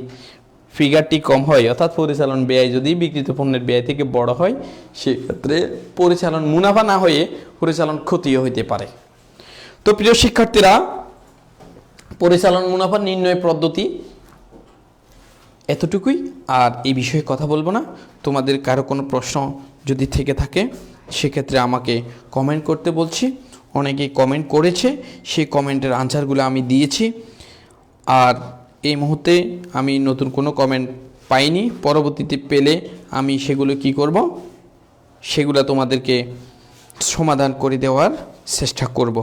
ফিগারটি কম হয়, অর্থাৎ পরিচালন ব্যয় যদি বিক্রিত পণ্যের ব্যয় থেকে বড় হয়, সেক্ষেত্রে পরিচালন মুনাফা না হয়ে পরিচালন ক্ষতিও হইতে পারে। তো প্রিয় শিক্ষার্থীরা, পরিচালন মুনাফা নির্ণয় পদ্ধতি এতটুকুই, আর এই বিষয়ে কথা বলবো না। তোমাদের কারো কোনো প্রশ্ন যদি থেকে থাকে সেক্ষেত্রে আমাকে কমেন্ট করতে বলছি। অনেকেই কমেন্ট করেছে, সেই কমেন্টের আনসারগুলো আমি দিয়েছি। আর এই মুহূর্তে আমি নতুন কোনো কমেন্ট পাইনি, পরবর্তীতে পেলে আমি সেগুলো কি করব, সেগুলো তোমাদেরকে সমাধান করে দেওয়ার চেষ্টা করব।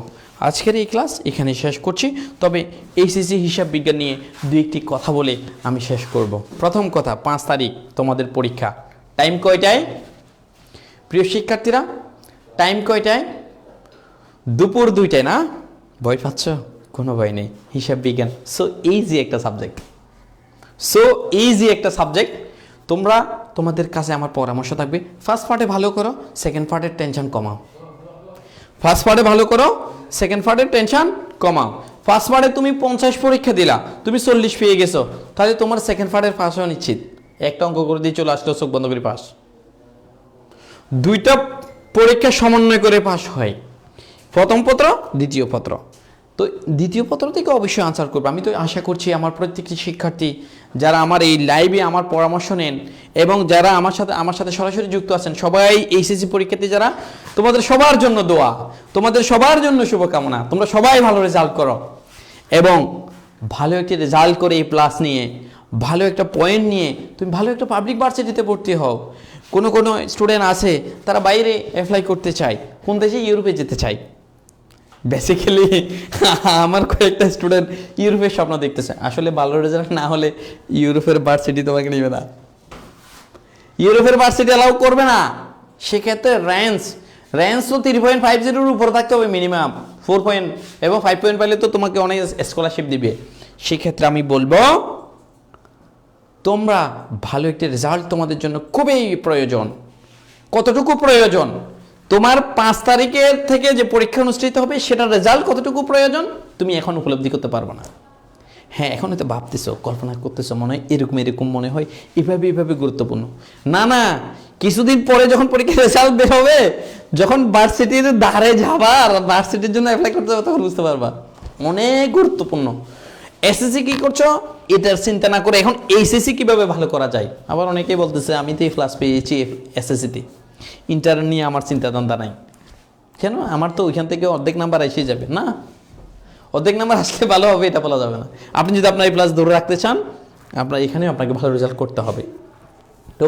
আজকের এই ক্লাস এখানে শেষ করছি, তবে এইচএসসি হিসাব বিজ্ঞান নিয়ে দুই একটি কথা বলে আমি শেষ করব। প্রথম কথা, 5 তারিখ তোমাদের পরীক্ষা। টাইম কয়টায় প্রিয় শিক্ষার্থীরা? টাইম কয়টায়? দুপুর 2টায় না? ভয় পাচ্ছ? কোনো ভয় নেই, হিসাব বিজ্ঞান সো ইজি একটা সাবজেক্ট। তোমাদের কাছে আমার পরামর্শ থাকবে, ফার্স্ট পার্টে ভালো করো, সেকেন্ড পার্টের টেনশন কমাও। ফার্স্ট পার্টে ভালো করো, সেকেন্ড পার্টের টেনশন কমাও। ফার্স্ট পার্টে তুমি 50 পরীক্ষা দিলা, তুমি 40 পেয়ে গেছো, তাহলে তোমার সেকেন্ড পার্টের পাস হওয়া নিশ্চিত। একটা অঙ্ক করে দিয়ে চলে আসলো, চোখ বন্ধ করে পাস। দুইটা পরীক্ষা সমন্বয় করে পাস হয়, প্রথম পত্র, দ্বিতীয় পত্র। তো দ্বিতীয় পত্র থেকে অবশ্যই আনসার করবো। আমি তো আশা করছি আমার প্রত্যেকটি শিক্ষার্থী যারা আমার এই লাইভে আমার পরামর্শ নেন এবং যারা আমার সাথে সরাসরি যুক্ত আছেন, সবাই এইচএসসি পরীক্ষার্থী যারা, তোমাদের সবার জন্য দোয়া, তোমাদের সবার জন্য শুভকামনা। তোমরা সবাই ভালো রেজাল্ট করো এবং ভালো একটি রেজাল্ট করে এই প্লাস নিয়ে, ভালো একটা পয়েন্ট নিয়ে তুমি ভালো একটা পাবলিক ভার্সিটিতে ভর্তি হও। কোনো স্টুডেন্ট আছে তারা বাইরে অ্যাপ্লাই করতে চায়, কোন দেশে? ইউরোপে যেতে চায়। বেসিক্যালি আমার কয়েকটা স্টুডেন্ট ইউরোপের স্বপ্ন দেখতেছে। আসলে ভালো রেজাল্ট না হলে ইউরোপের ভার্সিটি তোমাকে নেবে না, ইউরোপের ভার্সিটি অ্যালাউ করবে না। সেক্ষেত্রে র্যাঙ্ক তো 3.50 উপরে থাকতে হবে মিনিমাম, 4 পয়েন্ট এবং 5 পয়েন্ট পাইলে তো তোমাকে অনেক স্কলারশিপ দিবে। সেক্ষেত্রে আমি বলবো তোমরা ভালো একটি রেজাল্ট তোমাদের জন্য খুবই প্রয়োজন। কতটুকু প্রয়োজন? তোমার 5 তারিখের থেকে যে পরীক্ষা অনুষ্ঠিত হবে সেটার রেজাল্ট কতটুকু প্রয়োজন তুমি এখন উপলব্ধি করতে পারবে না। হ্যাঁ, এখন হয়তো ভাবতেছো, কল্পনা করতেছো, মনে হয় এরকম এরকম মনে হয়, এভাবে গুরুত্বপূর্ণ। না না, কিছুদিন পরে যখন পরীক্ষার রেজাল্ট বের হবে, যখন ভার্সিটির ধারে যাবা আর ভার্সিটির জন্য অ্যাপ্লাই করতে হবে, তখন বুঝতে পারবা অনেক গুরুত্বপূর্ণ। এসএসসি কি করছো এটার চিন্তা না করে এখন এইচএসসি কিভাবে ভালো করা যায়। আবার অনেকেই বলতেছে আমি তো ক্লাস পেয়েছি এসএসসিতে, ইন্টার নিয়ে আমার চিন্তাধারা নাই। কেন? আমার তো ওইখান থেকে অর্ধেক নাম্বার এসে যাবে না, অর্ধেক নাম্বার আসলে ভালো হবে এটা বলা যাবে না। আপনি যদি আপনার এই প্লাস ধরে রাখতে চান, আপনার এখানেও আপনাকে ভালো রেজাল্ট করতে হবে। তো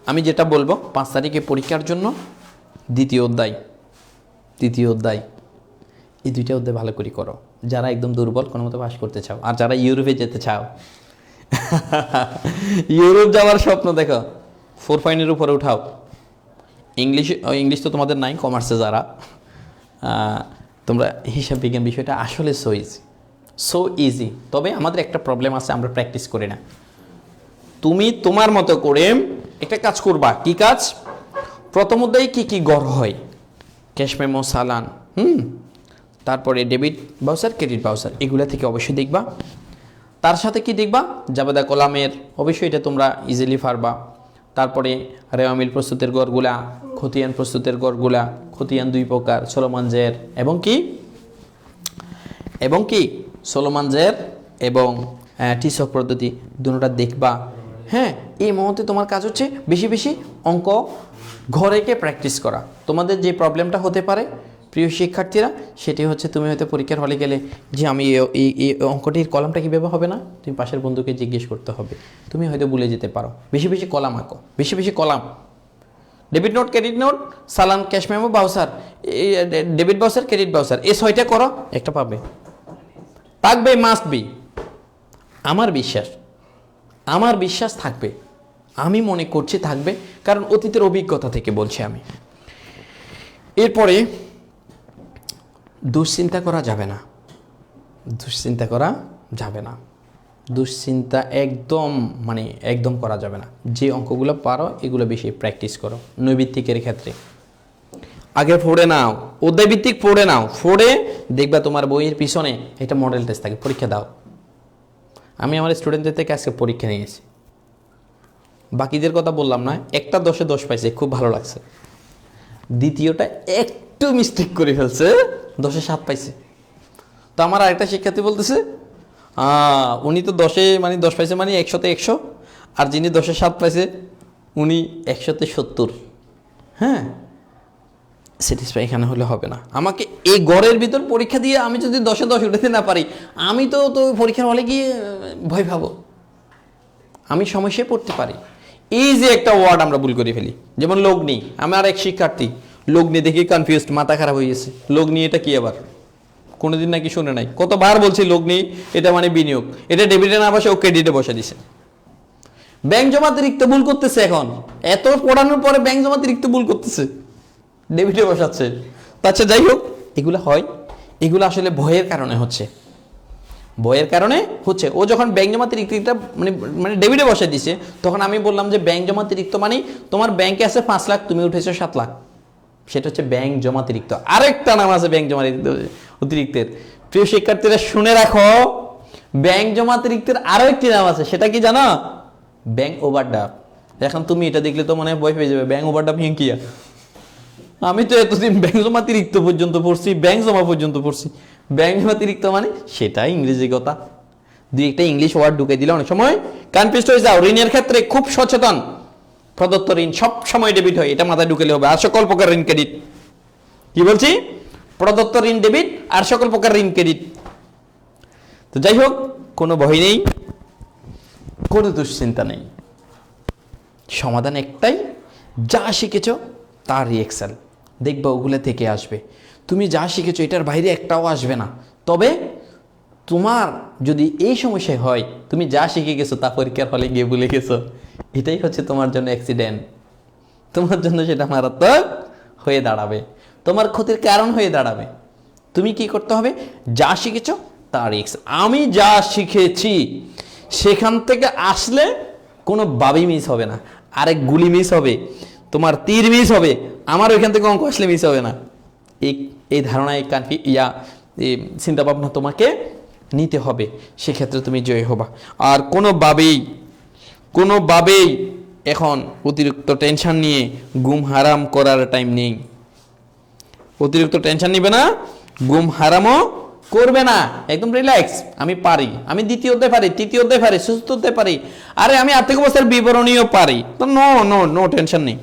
আমি যেটা বলবো, 5 তারিখে পরীক্ষার জন্য দ্বিতীয় অধ্যায় এই 2টা অধ্যায় ভালো করে করো, যারা একদম দুর্বল কোনো মতো পাস করতে চাও। আর যারা ইউরোপে যেতে চাও, ইউরোপ যাওয়ার স্বপ্ন দেখো, 4 উপরে উঠাও। ইংলিশ তো তোমাদের নাই, কমার্সে যারা তোমরা হিসাব বিজ্ঞান বিষয়টা আসলে সো ইজি। তবে আমাদের একটা প্রবলেম আছে, আমরা প্র্যাকটিস করি না। তুমি তোমার মতো করে একটা কাজ করবা। কি কাজ? প্রথম অধ্যায়ে কি গড় হয়, ক্যাশ মেমো, চালান, তারপরে ডেবিট বাউচার, ক্রেডিট বাউচার, এগুলা থেকে অবশ্যই দেখবা। তার সাথে কি দেখবা? জাবেদা কলামের, অবশ্যই এটা তোমরা ইজিলি পারবা। তারপরে রেওয়া মিল প্রস্তুতের গড়গুলা, খতিয়ান প্রস্তুতের গড়গুলা, খতিয়ান 2 প্রকার, চলমান জের এবং কি চলমান জের এবং টিসক পদ্ধতি, দুটোটা দেখবা। হ্যাঁ, এই মুহূর্তে তোমার কাজ হচ্ছে বেশি বেশি অঙ্ক ঘরেকে প্র্যাকটিস করা। তোমাদের যে প্রবলেমটা হতে পারে প্রিয় শিক্ষার্থীরা, সেটি হচ্ছে তুমি হয়তো পরীক্ষার হলে গেলে যে আমি এই অঙ্কটির কলামটা কীভাবে হবে না, তুমি পাশের বন্ধুকে জিজ্ঞেস করতে হবে, তুমি হয়তো ভুলে যেতে পারো। বেশি বেশি কলাম আঁকো, বেশি column, debit note, credit note, challan, cash memo, voucher, debit voucher, credit voucher, এই 6টা করো, একটা পাবে, থাকবে, মাস্ট বি। আমার বিশ্বাস থাকবে, আমি মনে করছি থাকবে, কারণ অতীতের অভিজ্ঞতা থেকে বলছি আমি। এরপরে দুশ্চিন্তা করা যাবে না, দুশ্চিন্তা একদম করা যাবে না। যে অঙ্কগুলো পারো এগুলো বেশি প্র্যাকটিস করো। নৈবিত্তিকের ক্ষেত্রে আগে পড়ে নাও, অধ্যায়ভিত্তিক পড়ে নাও, পড়ে দেখবা তোমার বইয়ের পিছনে একটা মডেল টেস্ট থাকে, পরীক্ষা দাও। আমি আমার স্টুডেন্টদের থেকে আজকে পরীক্ষা নিয়েছি, বাকিদের কথা বললাম না, একটা 10-এ 10 পাইছে, খুব ভালো লাগছে। দ্বিতীয়টা একটু মিস্টেক করে ফেলছে, 10-এ 7 পাইছে। তো আমার আরেকটা শিক্ষার্থী বলতেছে উনি তো 10-এ 10 পাইছে, 100-তে 100, আর যিনি 10-এ 7 পাইছে উনি 100-তে 70। হ্যাঁ, স্যাটিসফাই এখানে হলে হবে না। আমাকে এই গড়ের ভিতর পরীক্ষা দিয়ে আমি যদি 10-এ 10 উঠাতে না পারি, আমি তো পরীক্ষার হলে গিয়ে ভয় পাবো, আমি সমস্যায় পড়তে পারি। এই যে একটা ওয়ার্ড আমরা ভুল করে ফেলি, যেমন লগ্নি। আমার এক শিক্ষার্থী লগ্নি দেখে কনফিউজড, মাথা খারাপ হয়ে গেছে। লগ্নি এটা কি আবার? কোনোদিন নাকি শুনে নাই, কতবার বলছি লগ্নি এটা বিনিয়োগ, এটা ডেবিটে না বসে ও ক্রেডিটে বসে দিছে। ব্যাংক জমাতিরিক্ত ভুল করতেছে, এখন এত পড়ানোর পরে ব্যাংক জমাতিরিক্ত ভুল করতেছে, ডেবিটে বসাচ্ছে। আচ্ছা, যাই হোক, এগুলো হয়, এগুলো আসলে ভয়ের কারণে হচ্ছে। ও যখন ব্যাংক জমাতিরিক্তটা ডেবিটে বসে দিছে, তখন আমি বললাম যে ব্যাংক জমাতিরিক্ত তোমার ব্যাংকে আছে 5 লাখ, তুমি উঠেছো 7 লাখ, সেটা হচ্ছে ব্যাংক জমাতিরিক্ত। আরেকটা নাম আছে ব্যাংক অতিরিক্তের। প্রিয় শিক্ষার্থীরা শুনে রাখো, ব্যাংক জমাতিরিক্তের আরো একটি নাম আছে, সেটা কি জানো? Bank overdraft. এখন তুমি এটা দেখলে তো মনে হয় ভয় পেয়ে যাবে, ব্যাংক ওভারড্রাফট কি? আমি তো এতদিন ব্যাংক জমাতিরিক্ত পর্যন্ত পড়ছি, ব্যাংক জমা পর্যন্ত পড়ছি। ব্যাংক জমাতিরিক্ত সেটাই ইংরেজি কথা, 2-একটা ইংলিশ ওয়ার্ড ঢুকে দিলে অনেক সময় কনফিউজ হয়ে যাও। ঋণের ক্ষেত্রে খুব সচেতন, প্রদত্ত ঋণ সব সময় ডেবিট হয়, এটা মাথায় ঢুকেলে হবে। আর সকল প্রকার ঋণ ক্রেডিট, কি বলছি? প্রদত্ত ঋণ ডেবিট, আর সকল প্রকার ঋণ ক্রেডিট। তো যাই হোক, কোনো ভয় নেই, কোনো দুশ্চিন্তা নেই, সমাধান একটাই, যা শিখেছো তার রিএক্সেল দেখবা, ওগুলো থেকে আসবে। তুমি যা শিখেছো এটার বাইরে একটাও আসবে না। তবে তোমার যদি এই সমস্যা হয়, তুমি যা শিখে গেছো তা পরীক্ষার হলে গিয়ে ভুলে গেছো, এটাই হচ্ছে তোমার জন্য অ্যাক্সিডেন্ট, তোমার জন্য সেটা মারাত্মক হয়ে দাঁড়াবে, তোমার ক্ষতির কারণ হয়ে দাঁড়াবে। তুমি কি করতে হবে? যা শিখেছো তার রিএক্সেল। আমি যা শিখেছি সেখান থেকে আসলে কোনো ভাবেই মিস হবে না, আরেক গুলি মিস হবে। তোমার তীর মিস হবে, আমার ওইখান থেকে অঙ্ক আসলে মিস হবে না। এই ধারণা, এই এই চিন্তা ভাবনা তোমাকে নিতে হবে, সেক্ষেত্রে তুমি জয় হবা। আর কোনোভাবেই এখন অতিরিক্ত টেনশন নিয়ে ঘুম হারাম করার টাইম নেই। অতিরিক্ত টেনশন নিবে না, ঘুম হারামও করবে না, একদম রিল্যাক্স। আমি পারি, আমি দ্বিতীয় অধ্যায় পারি, তৃতীয় অধ্যায় পারি, চতুর্থ অধ্যায় পারি, আরে আমি আর্থিক অবস্থার বিবরণীও পারি, তো নো টেনশন নেই,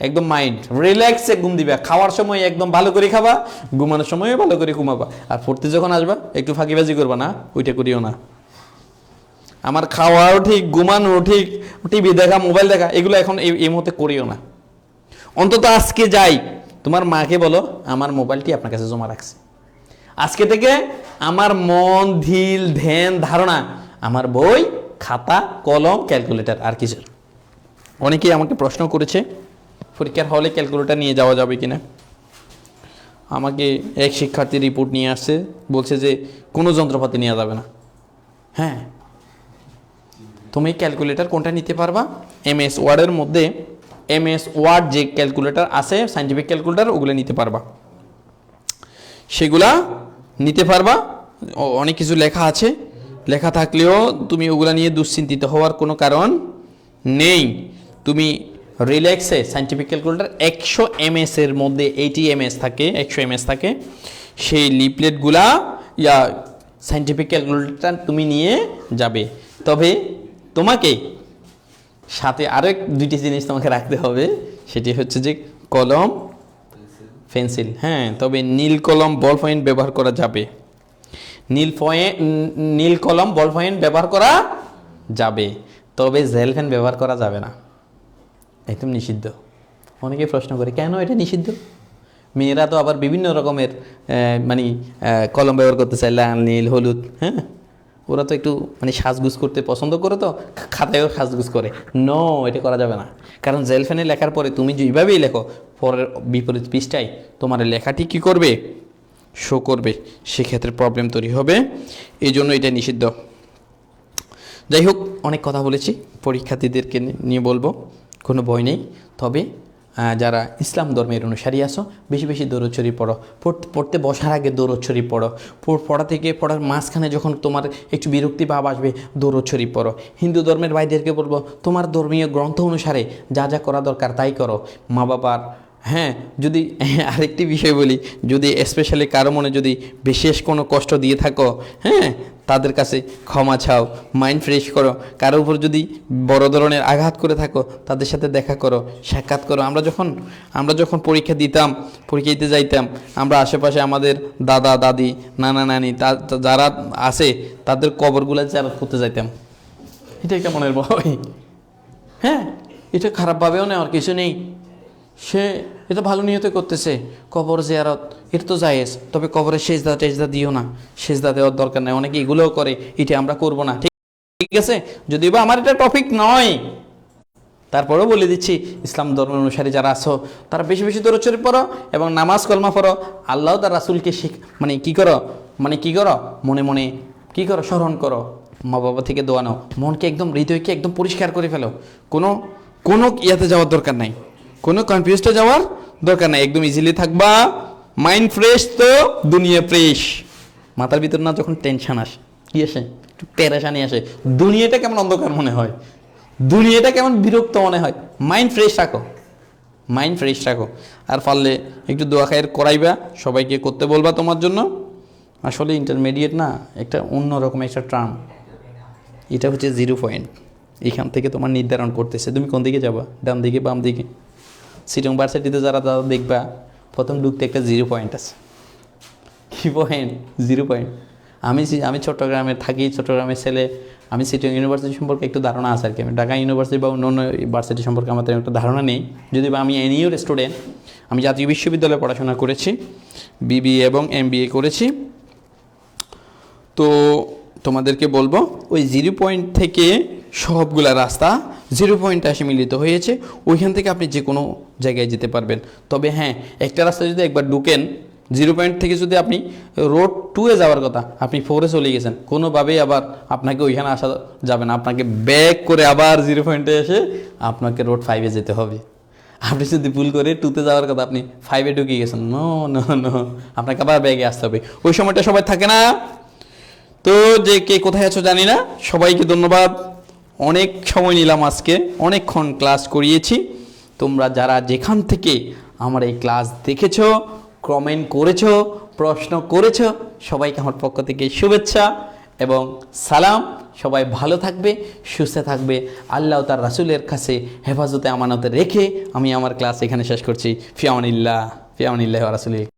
একদম মাইন্ড রিল্যাক্সে ঘুম দিবে। খাওয়ার সময় একদম ভালো করে খাবা, ঘুমানোর সময়ও ভালো করে ঘুমাবা। আর পড়তে যখন আসবা একটু ফাঁকিবাজি করবা না, ওইটা করিও না। আমার খাওয়াও ঠিক, ঘুমানো ঠিক, টিভি দেখা, মোবাইল দেখা, এগুলো এখন এই মুহূর্তে করিও না। অন্তত আজকে যাই তোমার মাকে বলো আমার মোবাইলটি আপনার কাছে জমা রাখছে, আজকে থেকে আমার মন, ধিল, ধ্যান, ধারণা আমার বই, খাতা, কলম, ক্যালকুলেটর, আর কিছু। অনেকেই আমাকে প্রশ্ন করেছে পরীক্ষার হলে ক্যালকুলেটর নিয়ে যাওয়া যাবে কিনা। আমাকে এক শিক্ষার্থী রিপোর্ট নিয়ে আসছে, বলছে যে কোনো যন্ত্রপাতি নেওয়া যাবে না। হ্যাঁ, তুমি ক্যালকুলেটর কোনটা নিতে পারবা? MS ওয়ার্ডের মধ্যে MS ওয়ার্ড যে ক্যালকুলেটর আছে, সায়েন্টিফিক ক্যালকুলেটর, ওগুলো নিতে পারবা, সেগুলা নিতে পারবা। অনেক কিছু লেখা আছে, লেখা থাকলেও তুমি ওগুলা নিয়ে দুশ্চিন্তিত হওয়ার কোনো কারণ নেই। তুমি রিল্যাক্সে সায়েন্টিফিক ক্যালকুলেটর 100 MS এর মধ্যে 80 MS থাকে, 100 MS থাকে, সেই লিপলেটগুলা সায়েন্টিফিক ক্যালকুলেটর তুমি নিয়ে যাবে। তবে তোমাকে সাথে আরেক দুইটি জিনিস তোমাকে রাখতে হবে, সেটি হচ্ছে যে কলম, পেন্সিল। হ্যাঁ, তবে নীল কলম, বল পয়েন্ট ব্যবহার করা যাবে। নীল কলম, বল পয়েন্ট ব্যবহার করা যাবে, তবে জেল পেন ব্যবহার করা যাবে না, একদম নিষিদ্ধ। অনেকে প্রশ্ন করে কেন এটা নিষিদ্ধ? মেয়েরা তো আবার বিভিন্ন রকমের কলম ব্যবহার করতে চায়, লাল, নীল, হলুদ। হ্যাঁ, ওরা তো একটু সাজগুজ করতে পছন্দ করে, তো খাতায়ও সাজগুজ করে। এটা করা যাবে না, কারণ জেল পেনে লেখার পরে তুমি যেভাবেই লেখো, পরের বিপরীত পৃষ্ঠায় তোমার লেখাটি কী করবে? শো করবে, সেক্ষেত্রে প্রবলেম তৈরি হবে, এই জন্য এটা নিষিদ্ধ। যাই হোক, অনেক কথা বলেছি, পরীক্ষার্থীদেরকে নিয়ে বলবো কোনো ভয় নেই। তবে যারা ইসলাম ধর্মের অনুসারী আছো, বেশি বেশি দরুদ শরীফ পড়ো, পড়তে বসার আগে দরুদ শরীফ পড়ো, পড়ার মাঝখানে যখন তোমার একটু বিরক্তি ভাব আসবে, দরুদ শরীফ পড়ো। হিন্দু ধর্মের ভাইদেরকে বলবো তোমার ধর্মীয় গ্রন্থ অনুসারে যা যা করা দরকার তাই করো। মা বাবার, হ্যাঁ, যদি আরেকটি বিষয় বলি, যদি স্পেশালি কারো মনে যদি বিশেষ কোনো কষ্ট দিয়ে থাকো, হ্যাঁ, তাদের কাছে ক্ষমা চাও, মাইন্ড ফ্রেশ করো। কারোর উপর যদি বড় ধরনের আঘাত করে থাকো, তাদের সাথে দেখা করো, সাক্ষাৎ করো। আমরা যখন পরীক্ষা দিতে যাইতাম, আমরা আশেপাশে আমাদের দাদা, দাদি, নানা, নানি যারা আছে তাদের কবরগুলো জিয়ারত করতে যাইতাম। এটা একটা মনের ভয়। হ্যাঁ, এটা খারাপভাবেও নেওয়ার কিছু নেই, সে এটা ভালো নিয়তে করতেছে, কবর জিয়ারত এটা তো জায়েজ, তবে কবরের সেজদা দিও না, সেজদা দেওয়ার দরকার নেই। অনেকে এগুলোও করে, এটা আমরা করব না, ঠিক আছে? যদিও বা আমার এটা টপিক নয়, তারপরেও বলে দিচ্ছি, ইসলাম ধর্ম অনুসারী যারা আছো তারা বেশি বেশি দরুদ শরীফ পড়ো এবং নামাজ কলমা পড়ো। আল্লাহ তার রাসূলকে কি করো মনে মনে কি করো, স্মরণ করো। মা বাবা থেকে দোয়া নাও, মনকে একদম, হৃদয়কে একদম পরিষ্কার করে ফেলো। কোনো ইয়াতে যাওয়ার দরকার নাই, কোনো কনফিউজটা যাওয়ার দরকার নাই, একদম ইজিলি থাকবা। মাইন্ড ফ্রেশ তো দুনিয়া ফ্রেশ। মাথার ভিতর না যখন টেনশন আসে, কি আসে, একটু পেরেশানি আসে, দুনিয়াটা কেমন অন্ধকার মনে হয়, দুনিয়াটা কেমন বিরক্ত মনে হয়, মাইন্ড ফ্রেশ রাখো। আর পারলে একটু দোয়া খায়ের করাইবা, সবাইকে করতে বলবা তোমার জন্য। আসলে ইন্টারমিডিয়েট না একটা অন্যরকম একটা টার্ম, এটা হচ্ছে 0 পয়েন্ট। এখান থেকে তোমার নির্ধারণ করতেছে তুমি কোন দিকে যাবা, ডান দিকে, বাম দিকে। চিটং ভার্সিটিতে যারা দেখবা, প্রথম ঢুকতে একটা 0 পয়েন্ট আছে। কি পয়েন্ট? 0 পয়েন্ট। আমি চট্টগ্রামে থাকি, চট্টগ্রামের ছেলে। আমি চিটং ইউনিভার্সিটি সম্পর্কে একটু ধারণা আছে আর কি। আমি ঢাকা ইউনিভার্সিটি বা অন্য ইউনিভার্সিটি সম্পর্কে আমাদের একটা ধারণা নেই, যদি বা আমি এনইউর স্টুডেন্ট। আমি জাতীয় বিশ্ববিদ্যালয়ে পড়াশোনা করেছি, BBA এবং MBA করেছি। তো তোমাদেরকে বলবো, ওই 0 পয়েন্ট থেকে সবগুলা রাস্তা 0 পয়েন্টে এসে মিলিত হয়েছে, ওইখান থেকে আপনি যে কোনো জায়গায় যেতে পারবেন। তবে হ্যাঁ, একটা রাস্তা যদি একবার ঢুকেন, 0 পয়েন্ট থেকে যদি আপনি রোড 2-এ যাওয়ার কথা, আপনি 4-এ চলে গেছেন, কোনোভাবেই আবার আপনাকে ওইখানে আসা যাবে না, আপনাকে ব্যাক করে আবার 0 পয়েন্টে এসে আপনাকে রোড 5-এ যেতে হবে। আপনি যদি ভুল করে 2-তে যাওয়ার কথা আপনি 5-এ ঢুকে গেছেন, নো নো নো, আপনাকে আবার ব্যাগে আসতে হবে। ওই সময়টা সবাই থাকে না। তো যে কে কোথায় আছো জানি না, সবাইকে ধন্যবাদ। অনেক সময় নিলাম আজকে, অনেকক্ষণ ক্লাস করিয়েছি। তোমরা যারা যেখান থেকে আমার এই ক্লাস দেখেছো, কমেন্ট করেছো, প্রশ্ন করেছো, সবাইকে আমার পক্ষ থেকে শুভেচ্ছা এবং সালাম। সবাই ভালো থাকবে, সুস্থ থাকবে, আল্লাহ তার রাসূলের কাছে হেফাজতে আমানতে রেখে আমি আমার ক্লাস এখানে শেষ করছি। ফি আমানিল্লাহ ওয়া রাসূলিহি।